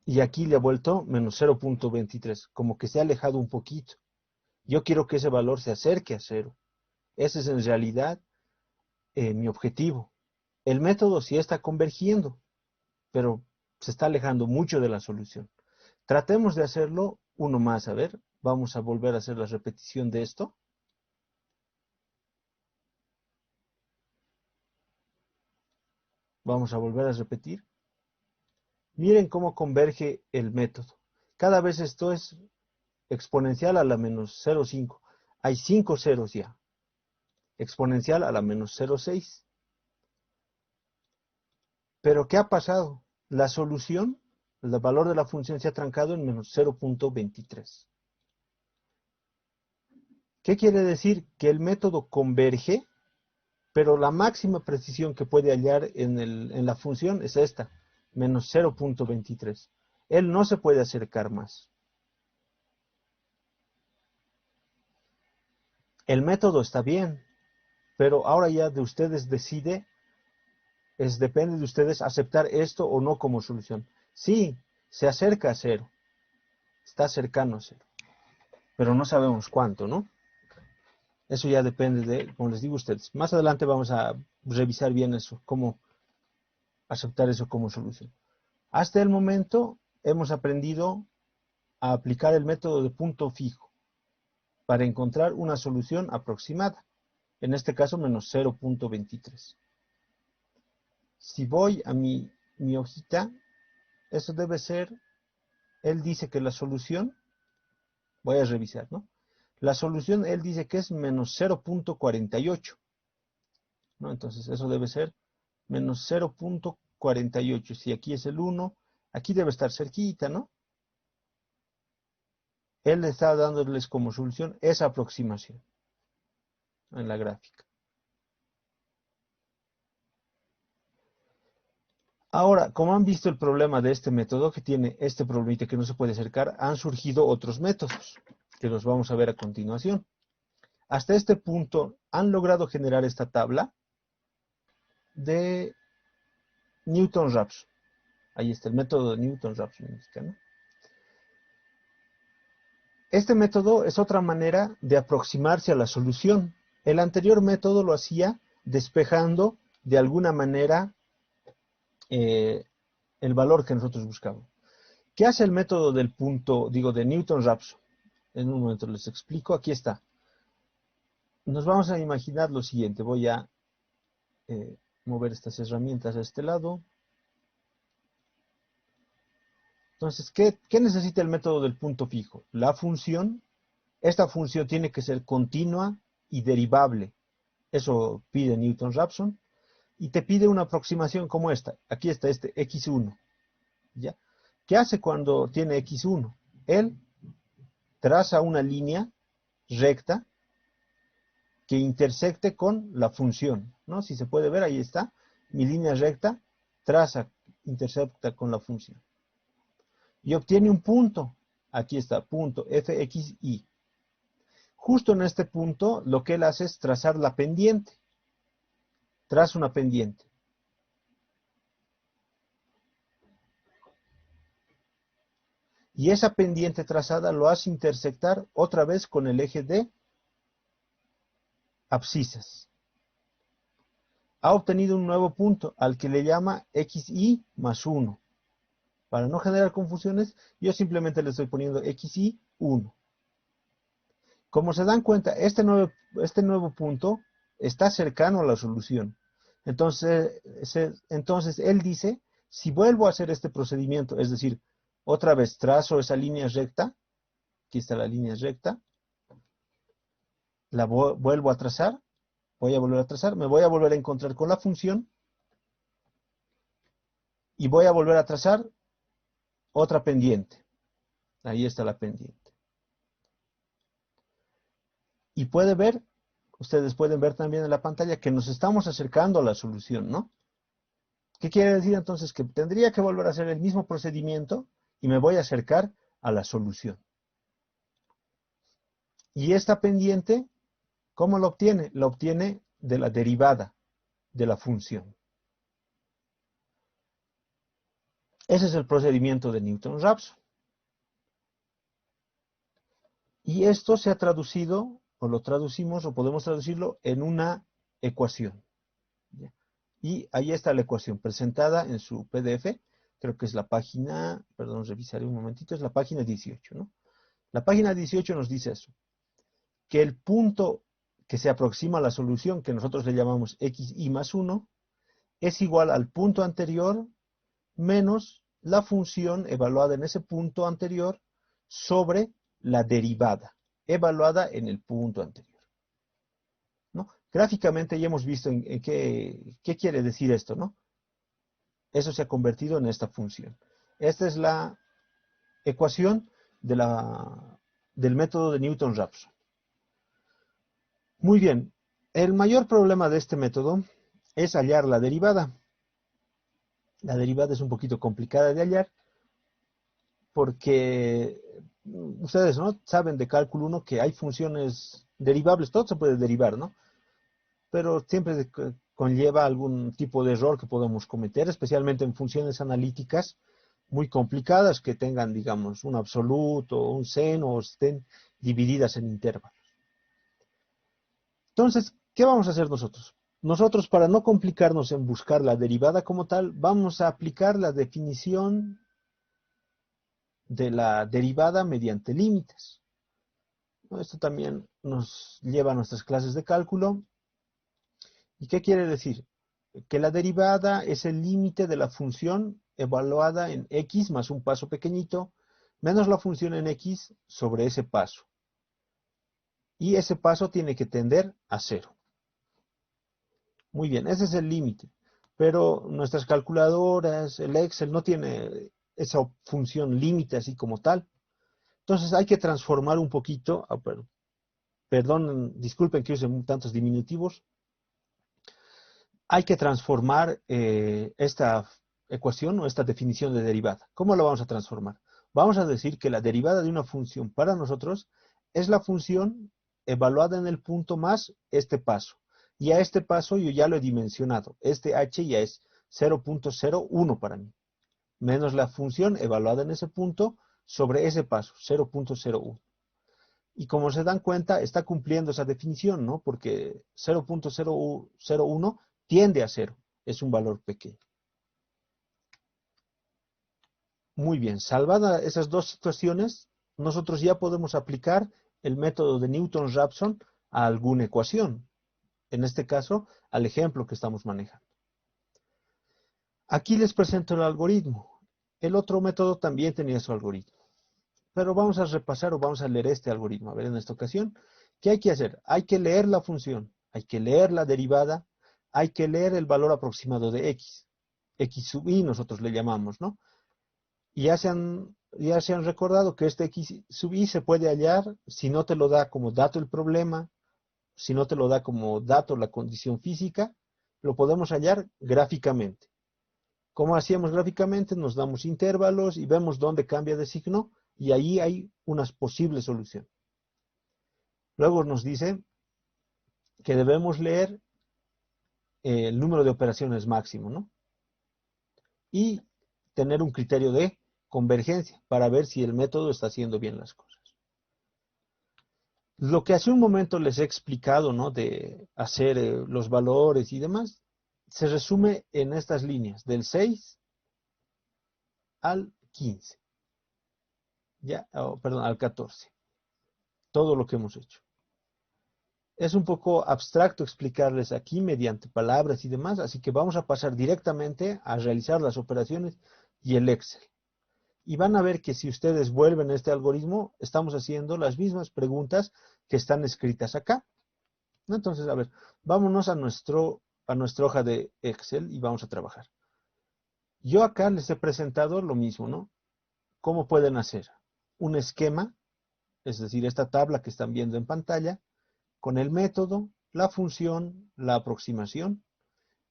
Y aquí le ha vuelto menos 0.23. Como que se ha alejado un poquito. Yo quiero que ese valor se acerque a 0. Ese es en realidad mi objetivo. El método sí está convergiendo, pero se está alejando mucho de la solución. Tratemos de hacerlo uno más. A ver, vamos a volver a hacer la repetición de esto. Vamos a volver a repetir. Miren cómo converge el método. Cada vez esto es exponencial a la menos 0,5. Hay 5 ceros ya. Exponencial a la menos 0,6. Pero ¿qué ha pasado? La solución, el valor de la función se ha trancado en menos 0.23. ¿Qué quiere decir? Que el método converge, pero la máxima precisión que puede hallar en la función es esta, menos 0.23. Él no se puede acercar más. El método está bien, pero ahora ya de ustedes depende de ustedes aceptar esto o no como solución. Sí, se acerca a 0, está cercano a 0, pero no sabemos cuánto, ¿no? Eso ya depende de, como les digo a ustedes. Más adelante vamos a revisar bien eso, cómo aceptar eso como solución. Hasta el momento hemos aprendido a aplicar el método de punto fijo para encontrar una solución aproximada. En este caso, menos 0.23. Si voy a mi hojita, eso debe ser, él dice que la solución, voy a revisar, ¿no? La solución, él dice que es menos 0.48, ¿no? Entonces, eso debe ser menos 0.48. Si aquí es el 1, aquí debe estar cerquita, ¿no? Él está dándoles como solución esa aproximación en la gráfica. Ahora, como han visto el problema de este método, que tiene este problemita que no se puede acercar, han surgido otros métodos, que los vamos a ver a continuación. Hasta este punto, han logrado generar esta tabla de Newton-Raphson. Ahí está el método de Newton-Raphson, ¿no? Este método es otra manera de aproximarse a la solución. El anterior método lo hacía despejando de alguna manera el valor que nosotros buscamos. ¿Qué hace el método del punto, digo, de Newton-Raphson? En un momento les explico. Aquí está. Nos vamos a imaginar lo siguiente. Voy a mover estas herramientas a este lado. Entonces, ¿qué necesita el método del punto fijo? La función. Esta función tiene que ser continua y derivable. Eso pide Newton-Raphson. Y te pide una aproximación como esta. Aquí está este x1. ¿Ya? ¿Qué hace cuando tiene x1? Él traza una línea recta que intersecte con la función, ¿no? Si se puede ver, ahí está. Mi línea recta intersecta con la función. Y obtiene un punto. Aquí está, punto fxy. Justo en este punto, lo que él hace es trazar la pendiente. Traza una pendiente. Y esa pendiente trazada lo hace intersectar otra vez con el eje de abscisas. Ha obtenido un nuevo punto al que le llama xy más 1. Para no generar confusiones, yo simplemente le estoy poniendo xy 1. Como se dan cuenta, este nuevo punto está cercano a la solución. Entonces él dice, si vuelvo a hacer este procedimiento, es decir, otra vez trazo esa línea recta, aquí está la línea recta, la vuelvo a trazar, voy a volver a trazar, me voy a volver a encontrar con la función y voy a volver a trazar otra pendiente. Ahí está la pendiente. Y ustedes pueden ver también en la pantalla que nos estamos acercando a la solución, ¿no? ¿Qué quiere decir entonces? Que tendría que volver a hacer el mismo procedimiento y me voy a acercar a la solución. Y esta pendiente, ¿cómo la obtiene? La obtiene de la derivada de la función. Ese es el procedimiento de Newton-Raphson. Y esto se ha traducido, o lo traducimos, o podemos traducirlo en una ecuación. Y ahí está la ecuación presentada en su PDF. Creo que es la página, perdón, revisaré un momentito, es la página 18, ¿no? La página 18 nos dice eso, que el punto que se aproxima a la solución, que nosotros le llamamos xy más 1, es igual al punto anterior menos la función evaluada en ese punto anterior sobre la derivada, evaluada en el punto anterior, ¿no? Gráficamente ya hemos visto en qué quiere decir esto, ¿no? Eso se ha convertido en esta función. Esta es la ecuación del método de Newton-Raphson. Muy bien, el mayor problema de este método es hallar la derivada. La derivada es un poquito complicada de hallar porque ustedes, ¿no?, saben de cálculo 1 que hay funciones derivables, todo se puede derivar, ¿no? Pero siempre conlleva algún tipo de error que podemos cometer, especialmente en funciones analíticas muy complicadas que tengan, digamos, un absoluto, un seno, o estén divididas en intervalos. Entonces, ¿qué vamos a hacer nosotros? Nosotros, para no complicarnos en buscar la derivada como tal, vamos a aplicar la definición de la derivada mediante límites. Esto también nos lleva a nuestras clases de cálculo. ¿Y qué quiere decir? Que la derivada es el límite de la función evaluada en x más un paso pequeñito, menos la función en x sobre ese paso. Y ese paso tiene que tender a 0. Muy bien, ese es el límite. Pero nuestras calculadoras, el Excel, no tiene esa función límite así como tal. Entonces hay que transformar un poquito, perdón, disculpen que use tantos diminutivos. Hay que transformar esta ecuación o esta definición de derivada. ¿Cómo la vamos a transformar? Vamos a decir que la derivada de una función para nosotros es la función evaluada en el punto más este paso. Y a este paso yo ya lo he dimensionado. Este h ya es 0.01 para mí. Menos la función evaluada en ese punto sobre ese paso, 0.01. Y como se dan cuenta, está cumpliendo esa definición, ¿no? Porque 0.001 tiende a 0. Es un valor pequeño. Muy bien, salvadas esas dos situaciones, nosotros ya podemos aplicar el método de Newton-Raphson a alguna ecuación. En este caso, al ejemplo que estamos manejando. Aquí les presento el algoritmo. El otro método también tenía su algoritmo. Pero vamos a repasar o vamos a leer este algoritmo. A ver, en esta ocasión, ¿qué hay que hacer? Hay que leer la función, hay que leer la derivada, hay que leer el valor aproximado de x. X sub i nosotros le llamamos, ¿no? Y ya se han recordado que este x sub i se puede hallar si no te lo da como dato el problema, si no te lo da como dato la condición física, lo podemos hallar gráficamente. ¿Cómo hacíamos gráficamente? Nos damos intervalos y vemos dónde cambia de signo y ahí hay unas posibles soluciones. Luego nos dice que debemos leer el número de operaciones máximo, ¿no? Y tener un criterio de convergencia para ver si el método está haciendo bien las cosas. Lo que hace un momento les he explicado, ¿no? De hacer los valores y demás, se resume en estas líneas, del 6 al 15. Perdón, al 14. Todo lo que hemos hecho. Es un poco abstracto explicarles aquí mediante palabras y demás, así que vamos a pasar directamente a realizar las operaciones y el Excel. Y van a ver que si ustedes vuelven a este algoritmo, estamos haciendo las mismas preguntas que están escritas acá. Entonces, a ver, vámonos a nuestra hoja de Excel y vamos a trabajar. Yo acá les he presentado lo mismo, ¿no? ¿Cómo pueden hacer? Un esquema, es decir, esta tabla que están viendo en pantalla, con el método, la función, la aproximación,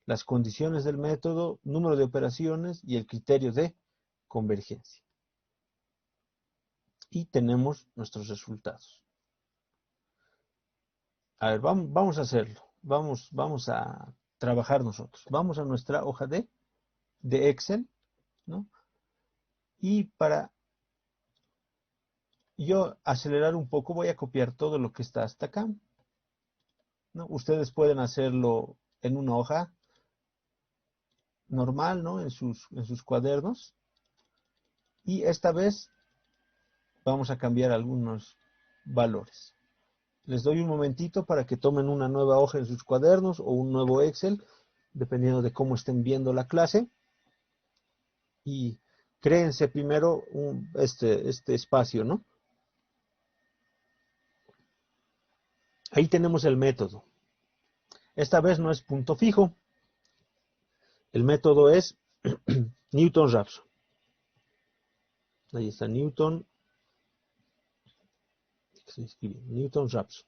las condiciones del método, número de operaciones y el criterio de convergencia. Y tenemos nuestros resultados. A ver, vamos a hacerlo. Vamos a trabajar nosotros. Vamos a nuestra hoja de Excel, ¿no? Y para yo acelerar un poco, voy a copiar todo lo que está hasta acá, ¿no? Ustedes pueden hacerlo en una hoja normal, ¿no? En sus cuadernos. Y esta vez vamos a cambiar algunos valores. Les doy un momentito para que tomen una nueva hoja en sus cuadernos o un nuevo Excel, dependiendo de cómo estén viendo la clase. Y créense primero este espacio, ¿no? Ahí tenemos el método. Esta vez no es punto fijo. El método es Newton-Raphson. Ahí está Newton-Raphson.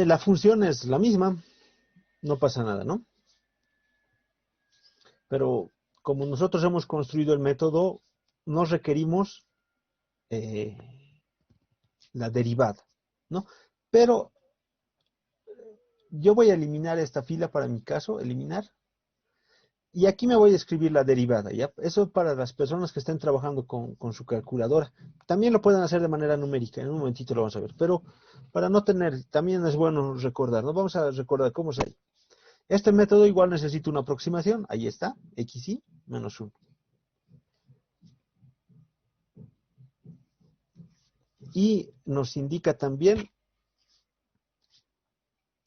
La función es la misma, no pasa nada, ¿no? Pero como nosotros hemos construido el método, no requerimos la derivada, ¿no? Pero yo voy a eliminar esta fila para mi caso, eliminar. Y aquí me voy a escribir la derivada, ¿ya? Eso para las personas que estén trabajando con su calculadora. También lo pueden hacer de manera numérica, en un momentito lo vamos a ver. Pero para no tener, también es bueno recordar, ¿no? Vamos a recordar cómo se hace. Este método igual necesita una aproximación, ahí está, xi menos 1. Y nos indica también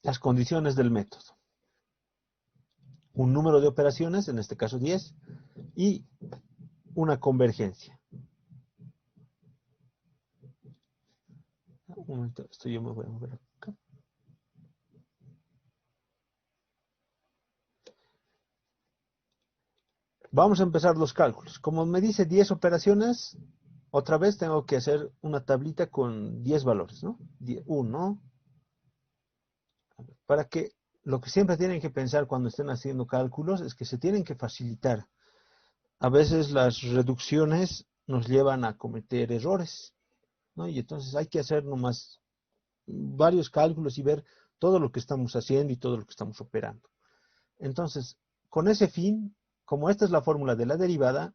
las condiciones del método. Un número de operaciones, en este caso 10, y una convergencia. Un momento, esto yo me voy a mover acá. Vamos a empezar los cálculos. Como me dice 10 operaciones, otra vez tengo que hacer una tablita con 10 valores, ¿no? 1. Para que lo que siempre tienen que pensar cuando estén haciendo cálculos es que se tienen que facilitar. A veces las reducciones nos llevan a cometer errores, ¿no? Y entonces hay que hacer nomás varios cálculos y ver todo lo que estamos haciendo y todo lo que estamos operando. Entonces, con ese fin, como esta es la fórmula de la derivada,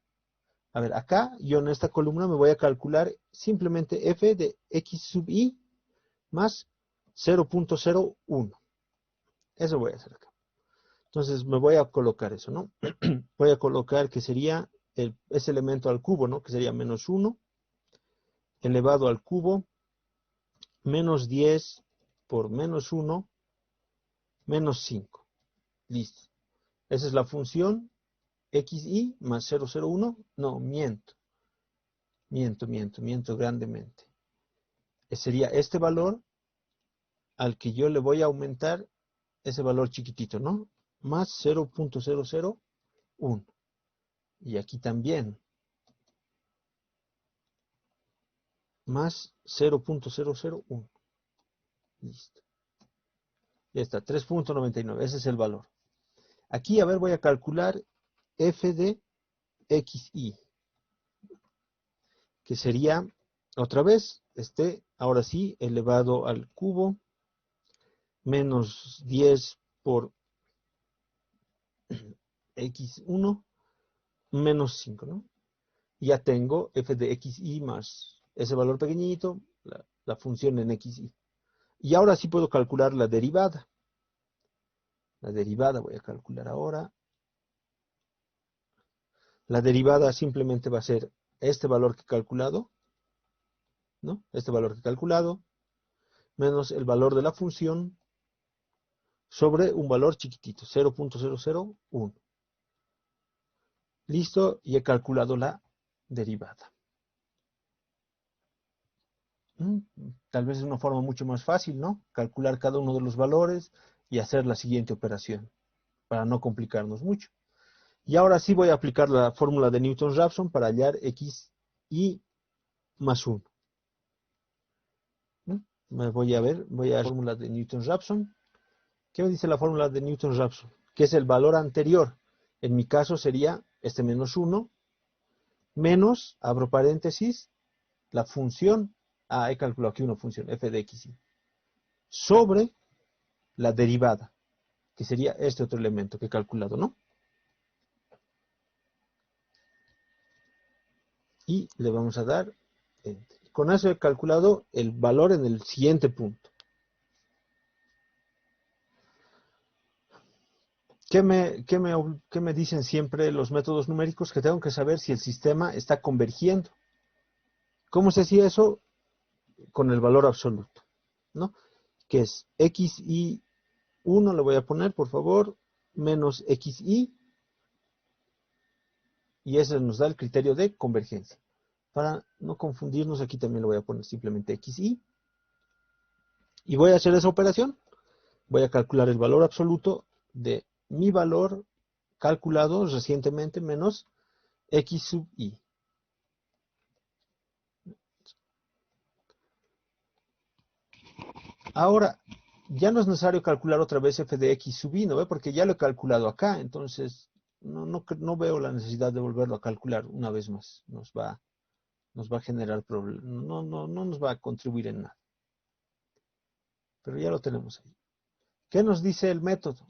A ver, acá yo en esta columna me voy a calcular simplemente f de x sub i más 0.01. Eso voy a hacer acá. Entonces me voy a colocar eso, ¿no? Voy a colocar que sería ese elemento al cubo, ¿no? Que sería menos 1 elevado al cubo menos 10 por menos 1 menos 5. Listo. Esa es la función xi más 0,01. No, miento grandemente. Sería este valor al que yo le voy a aumentar ese valor chiquitito, ¿no? Más 0.001. Y aquí también. Más 0.001. Listo. Ya está, 3.99. Ese es el valor. Aquí, a ver, voy a calcular f de xi, que sería, otra vez, ahora sí, elevado al cubo, menos 10 por x1, menos 5, ¿no? Ya tengo f de xi más ese valor pequeñito, la función en xi. Y ahora sí puedo calcular la derivada. La derivada voy a calcular ahora. La derivada simplemente va a ser este valor que he calculado, ¿no? Este valor que he calculado, menos el valor de la función sobre un valor chiquitito, 0.001. Listo, y he calculado la derivada. Tal vez es una forma mucho más fácil, ¿no? Calcular cada uno de los valores y hacer la siguiente operación, para no complicarnos mucho. Y ahora sí voy a aplicar la fórmula de Newton-Raphson para hallar xi más 1. Voy a ver la fórmula de Newton-Raphson. ¿Qué me dice la fórmula de Newton-Raphson? Que es el valor anterior. En mi caso sería este menos 1, menos, abro paréntesis, la función, he calculado aquí una función, f de xi, sobre la derivada, que sería este otro elemento que he calculado, ¿no? Y le vamos a dar Enter. Con eso he calculado el valor en el siguiente punto. ¿Qué me dicen siempre los métodos numéricos? Que tengo que saber si el sistema está convergiendo. ¿Cómo se hacía eso? Con el valor absoluto, ¿no? Que es xi1, le voy a poner, por favor, menos xi, y ese nos da el criterio de convergencia. Para no confundirnos, aquí también le voy a poner simplemente xi, y voy a hacer esa operación. Voy a calcular el valor absoluto de mi valor calculado recientemente menos x sub i. Ahora, ya no es necesario calcular otra vez f de x sub i, ¿no ve? Porque ya lo he calculado acá, entonces no veo la necesidad de volverlo a calcular una vez más. Nos va a generar problemas, no nos va a contribuir en nada. Pero ya lo tenemos ahí. ¿Qué nos dice el método?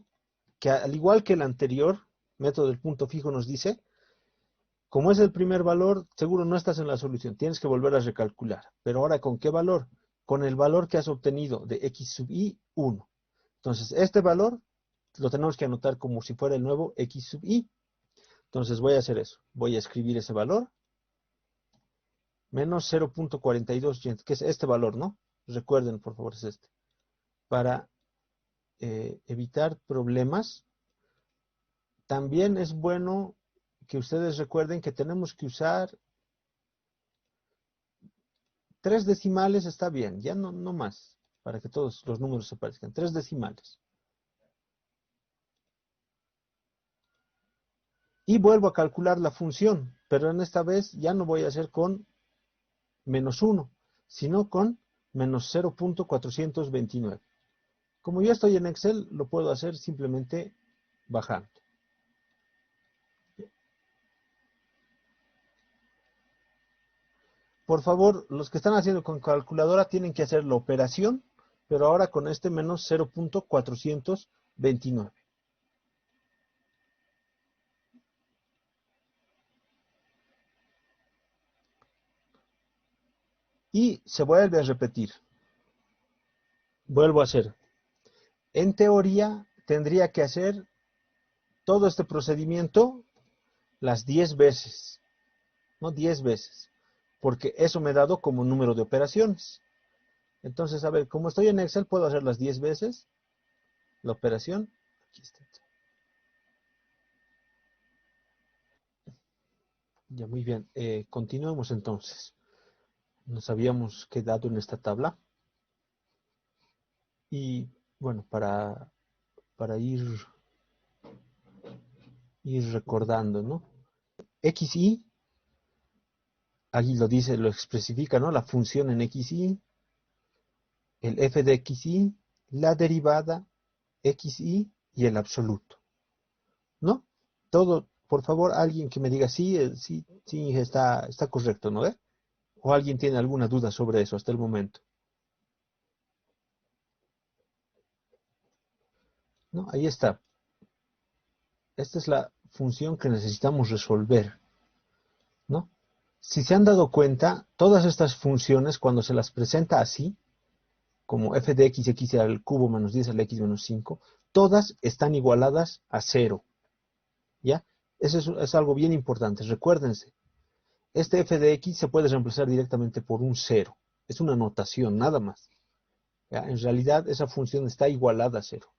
Que al igual que el anterior, método del punto fijo nos dice, como es el primer valor, seguro no estás en la solución, tienes que volver a recalcular. Pero ahora, ¿con qué valor? Con el valor que has obtenido de x sub i, 1. Entonces, este valor lo tenemos que anotar como si fuera el nuevo x sub i. Entonces, voy a hacer eso. Voy a escribir ese valor, menos 0.42, que es este valor, ¿no? Recuerden, por favor, es este. Para evitar problemas, también es bueno que ustedes recuerden que tenemos que usar 3 decimales, está bien, ya no más, para que todos los números se parezcan. 3 decimales. Y vuelvo a calcular la función, pero en esta vez ya no voy a hacer con menos 1, sino con menos 0.429. Como ya estoy en Excel, lo puedo hacer simplemente bajando. Por favor, los que están haciendo con calculadora tienen que hacer la operación, pero ahora con este menos 0.429. Y se vuelve a repetir. Vuelvo a hacer. En teoría, tendría que hacer todo este procedimiento las 10 veces. ¿No? 10 veces. Porque eso me ha dado como número de operaciones. Entonces, a ver, como estoy en Excel, puedo hacer las 10 veces la operación. Aquí está. Ya, muy bien. Continuemos entonces. Nos habíamos quedado en esta tabla. Y bueno, para ir recordando, ¿no? XY, ahí lo dice, lo especifica, ¿no? La función en XY, el f de XY, la derivada XY y el absoluto, ¿no? Todo, por favor, alguien que me diga sí, sí, sí, está correcto, ¿no? ¿O alguien tiene alguna duda sobre eso hasta el momento? ¿No? Ahí está. Esta es la función que necesitamos resolver, ¿no? Si se han dado cuenta, todas estas funciones, cuando se las presenta así, como f de x al cubo menos 10 al x menos 5, todas están igualadas a 0, ¿ya? Eso es algo bien importante, recuérdense. Este f de x se puede reemplazar directamente por un 0. Es una notación, nada más. ¿Ya? En realidad, esa función está igualada a 0.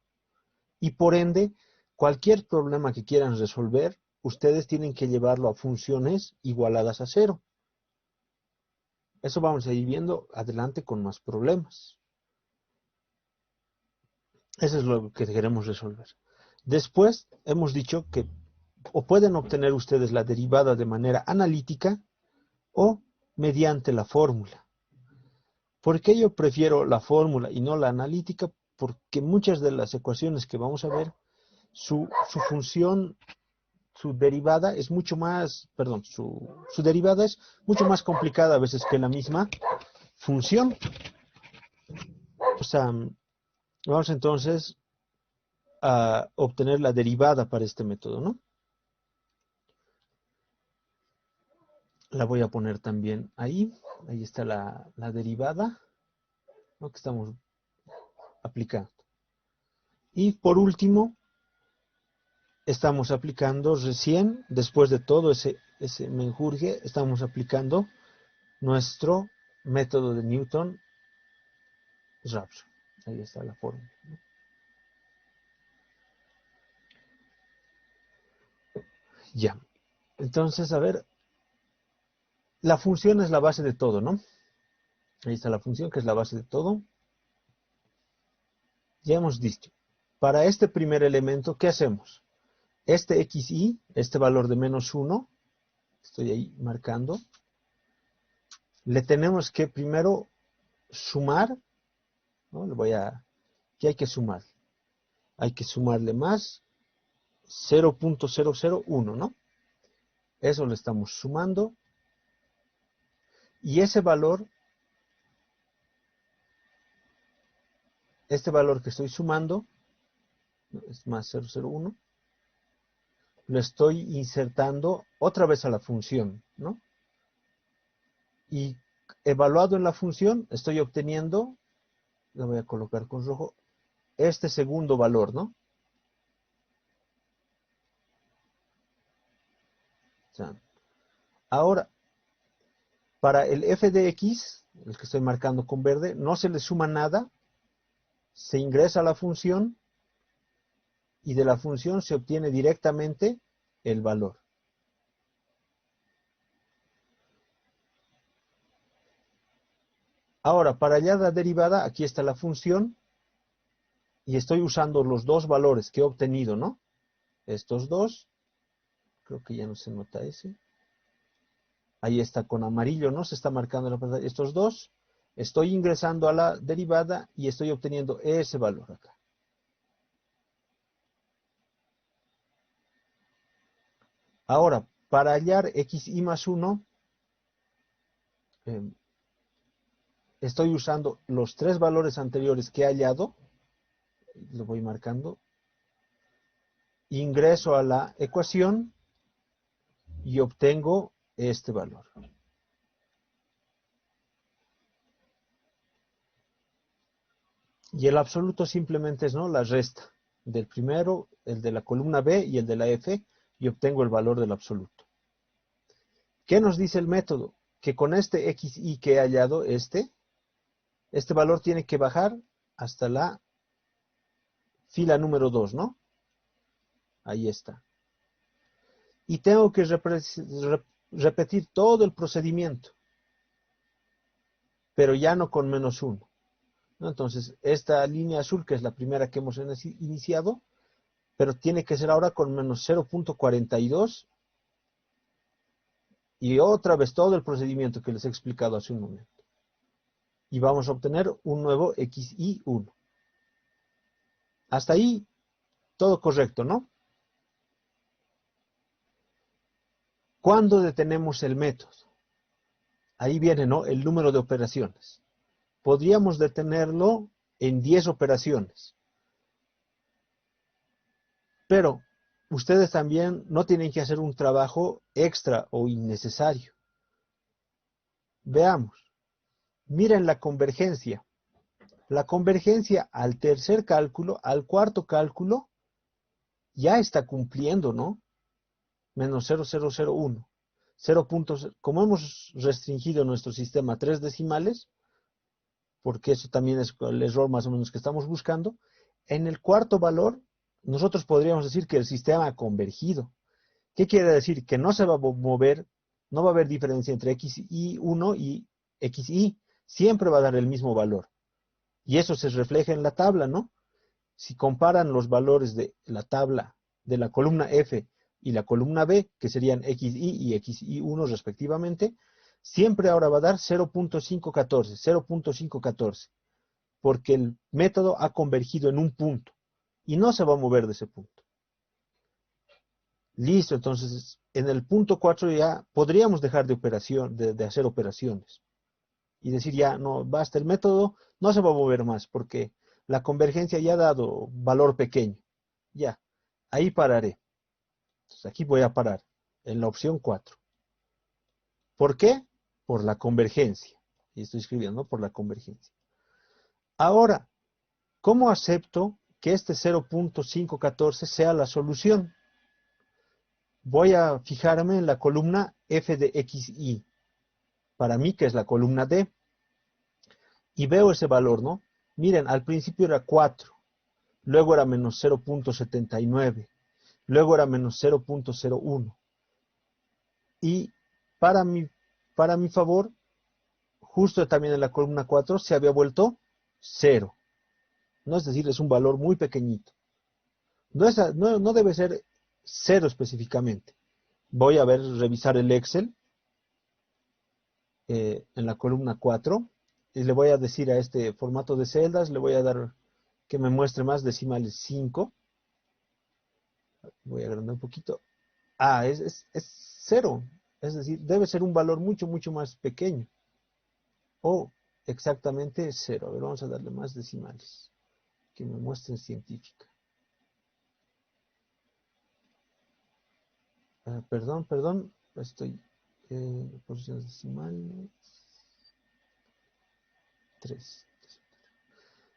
Y por ende, cualquier problema que quieran resolver, ustedes tienen que llevarlo a funciones igualadas a 0. Eso vamos a ir viendo adelante con más problemas. Eso es lo que queremos resolver. Después hemos dicho que o pueden obtener ustedes la derivada de manera analítica o mediante la fórmula. ¿Por qué yo prefiero la fórmula y no la analítica? Porque muchas de las ecuaciones que vamos a ver, su función, su derivada es mucho más, perdón, su derivada es mucho más complicada a veces que la misma función. O sea, vamos entonces a obtener la derivada para este método, ¿no? La voy a poner también ahí. Ahí está la derivada, ¿no? Que estamos aplicando. Y por último, estamos aplicando recién, después de todo ese menjurje, estamos aplicando nuestro método de Newton-Raphson. Ahí está la fórmula, ¿no? Ya. Entonces, a ver, la función es la base de todo, ¿no? Ahí está la función que es la base de todo. Ya hemos dicho. Para este primer elemento, ¿qué hacemos? Este xy, este valor de menos 1, estoy ahí marcando, le tenemos que primero sumar, ¿no? ¿Qué hay que sumar? Hay que sumarle más 0.001, ¿no? Eso le estamos sumando. Y ese valor, este valor que estoy sumando, ¿no? Es más 0.001, lo estoy insertando otra vez a la función, ¿no? Y evaluado en la función, estoy obteniendo, lo voy a colocar con rojo, este segundo valor, ¿no? O sea, ahora, para el f de x, el que estoy marcando con verde, no se le suma nada, se ingresa a la función y de la función se obtiene directamente el valor. Ahora, para hallar la derivada, aquí está la función y estoy usando los dos valores que he obtenido, ¿no? Estos dos, creo que ya no se nota ese. Ahí está con amarillo, ¿no? Se está marcando la pantalla. Estos dos, estoy ingresando a la derivada y estoy obteniendo ese valor acá. Ahora, para hallar xy más 1, estoy usando los tres valores anteriores que he hallado, lo voy marcando, ingreso a la ecuación y obtengo este valor. Y el absoluto simplemente es, ¿no?, la resta del primero, el de la columna B y el de la F, y obtengo el valor del absoluto. ¿Qué nos dice el método? Que con este xi que he hallado, este valor tiene que bajar hasta la fila número 2, ¿no? Ahí está. Y tengo que repetir todo el procedimiento, pero ya no con -1, ¿no? Entonces, esta línea azul, que es la primera que hemos iniciado, pero tiene que ser ahora con -0.42 y otra vez todo el procedimiento que les he explicado hace un momento. Y vamos a obtener un nuevo xi1. Hasta ahí, todo correcto, ¿no? ¿Cuándo detenemos el método? Ahí viene, ¿no?, el número de operaciones. Podríamos detenerlo en 10 operaciones. Pero ustedes también no tienen que hacer un trabajo extra o innecesario. Veamos. Miren la convergencia. La convergencia al tercer cálculo, al cuarto cálculo, ya está cumpliendo, ¿no? -0,001. Como hemos restringido nuestro sistema a 3 decimales, porque eso también es el error más o menos que estamos buscando, en el cuarto valor nosotros podríamos decir que el sistema ha convergido. ¿Qué quiere decir? Que no se va a mover, no va a haber diferencia entre xi1 y xi, siempre va a dar el mismo valor. Y eso se refleja en la tabla, ¿no? Si comparan los valores de la tabla de la columna F y la columna B, que serían xi y xi1 respectivamente, siempre ahora va a dar 0.514, 0.514, porque el método ha convergido en un punto y no se va a mover de ese punto. Listo, entonces en el punto 4 ya podríamos dejar de hacer operaciones y decir ya, no, basta, el método no se va a mover más porque la convergencia ya ha dado valor pequeño. Ya, ahí pararé. Entonces aquí voy a parar en la opción 4. ¿Por qué? Por la convergencia. Y estoy escribiendo, ¿no?, por la convergencia. Ahora, ¿cómo acepto que este 0.514 sea la solución? Voy a fijarme en la columna f de xi, para mí que es la columna D, y veo ese valor, ¿no? Miren, al principio era 4, luego era menos 0.79, luego era menos 0.01, y para mi favor, justo también en la columna 4 se había vuelto 0, ¿no? Es decir, es un valor muy pequeñito. No debe ser 0 específicamente. Voy a revisar el Excel en la columna 4 y le voy a decir a este formato de celdas, le voy a dar que me muestre más decimales 5. Voy a agrandar un poquito. Ah, es 0. Es decir, debe ser un valor mucho, mucho más pequeño. O exactamente 0. A ver, vamos a darle más decimales que me muestren científica. Perdón, estoy posiciones decimales 3.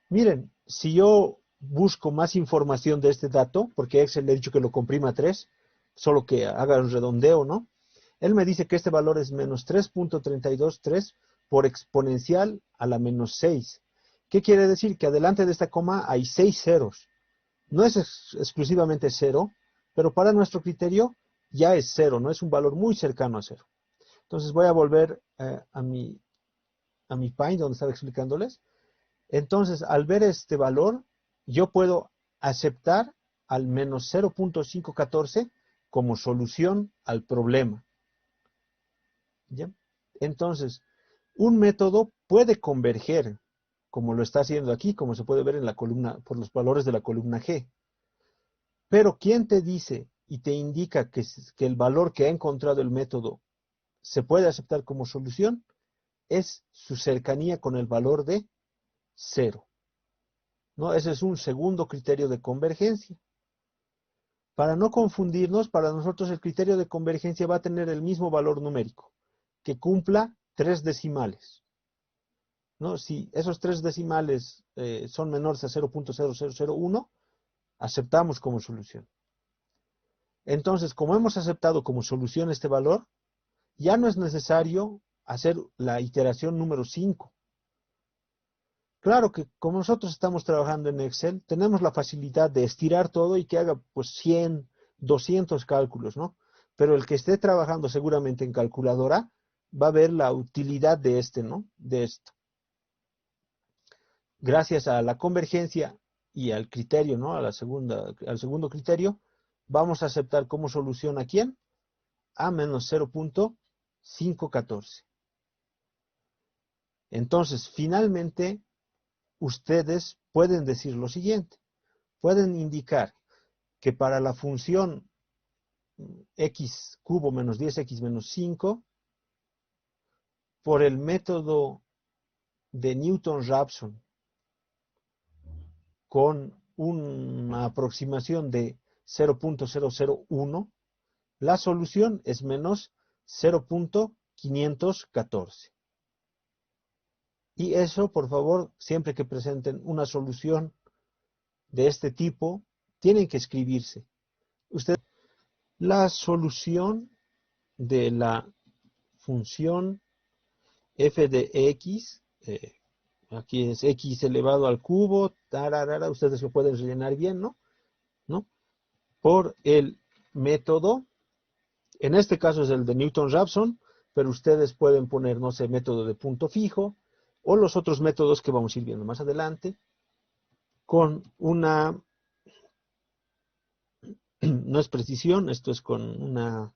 Miren, si yo busco más información de este dato, porque Excel le he dicho que lo comprima a 3, solo que haga un redondeo, ¿no? Él me dice que este valor es menos 3.323 por exponencial a la menos 6. ¿Qué quiere decir? Que adelante de esta coma hay 6 ceros. No es exclusivamente 0, pero para nuestro criterio ya es 0, ¿no? Es un valor muy cercano a 0. Entonces voy a volver a mi Paint, donde estaba explicándoles. Entonces, al ver este valor, yo puedo aceptar al menos 0.514 como solución al problema. ¿Ya? Entonces, un método puede converger, como lo está haciendo aquí, como se puede ver en la columna, por los valores de la columna G. Pero, ¿quién te dice y te indica que el valor que ha encontrado el método se puede aceptar como solución? Es su cercanía con el valor de 0. ¿No? Ese es un segundo criterio de convergencia. Para no confundirnos, para nosotros el criterio de convergencia va a tener el mismo valor numérico, que cumpla 3 decimales. ¿No? Si esos 3 decimales son menores a 0.0001, aceptamos como solución. Entonces, como hemos aceptado como solución este valor, ya no es necesario hacer la iteración número 5. Claro que como nosotros estamos trabajando en Excel, tenemos la facilidad de estirar todo y que haga pues 100, 200 cálculos, ¿no? Pero el que esté trabajando seguramente en calculadora va a ver la utilidad de ¿no? De esto. Gracias a la convergencia y al criterio, ¿no? Al segundo criterio, vamos a aceptar como solución ¿a quién? A menos 0.514. Entonces, finalmente, ustedes pueden decir lo siguiente. Pueden indicar que para la función x cubo menos 10x menos 5, por el método de Newton-Raphson, con una aproximación de 0.001, la solución es menos 0.514. Y eso, por favor, siempre que presenten una solución de este tipo, tienen que escribirse. La solución de la función f de x, aquí es x elevado al cubo, tararara, ustedes lo pueden rellenar bien, ¿no? Por el método, en este caso es el de Newton-Raphson, pero ustedes pueden poner, no sé, método de punto fijo, o los otros métodos que vamos a ir viendo más adelante, con una, no es precisión, esto es con una,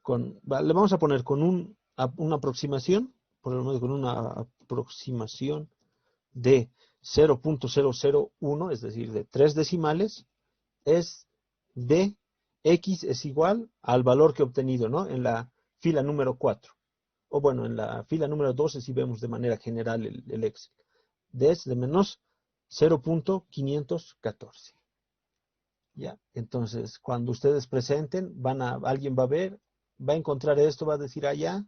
le vamos a poner con una aproximación, por lo menos con una aproximación de 0.001, es decir, de 3 decimales, es de x es igual al valor que he obtenido, ¿no? En la fila número 4. O bueno, en la fila número 12 si vemos de manera general el Excel. Es de menos 0.514. ¿Ya? Entonces, cuando ustedes presenten, alguien va a ver, va a encontrar esto, va a decir allá,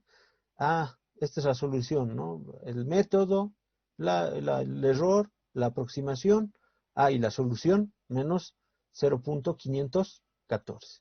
esta es la solución, ¿no? El método, el error, la aproximación, y la solución, menos 0.514.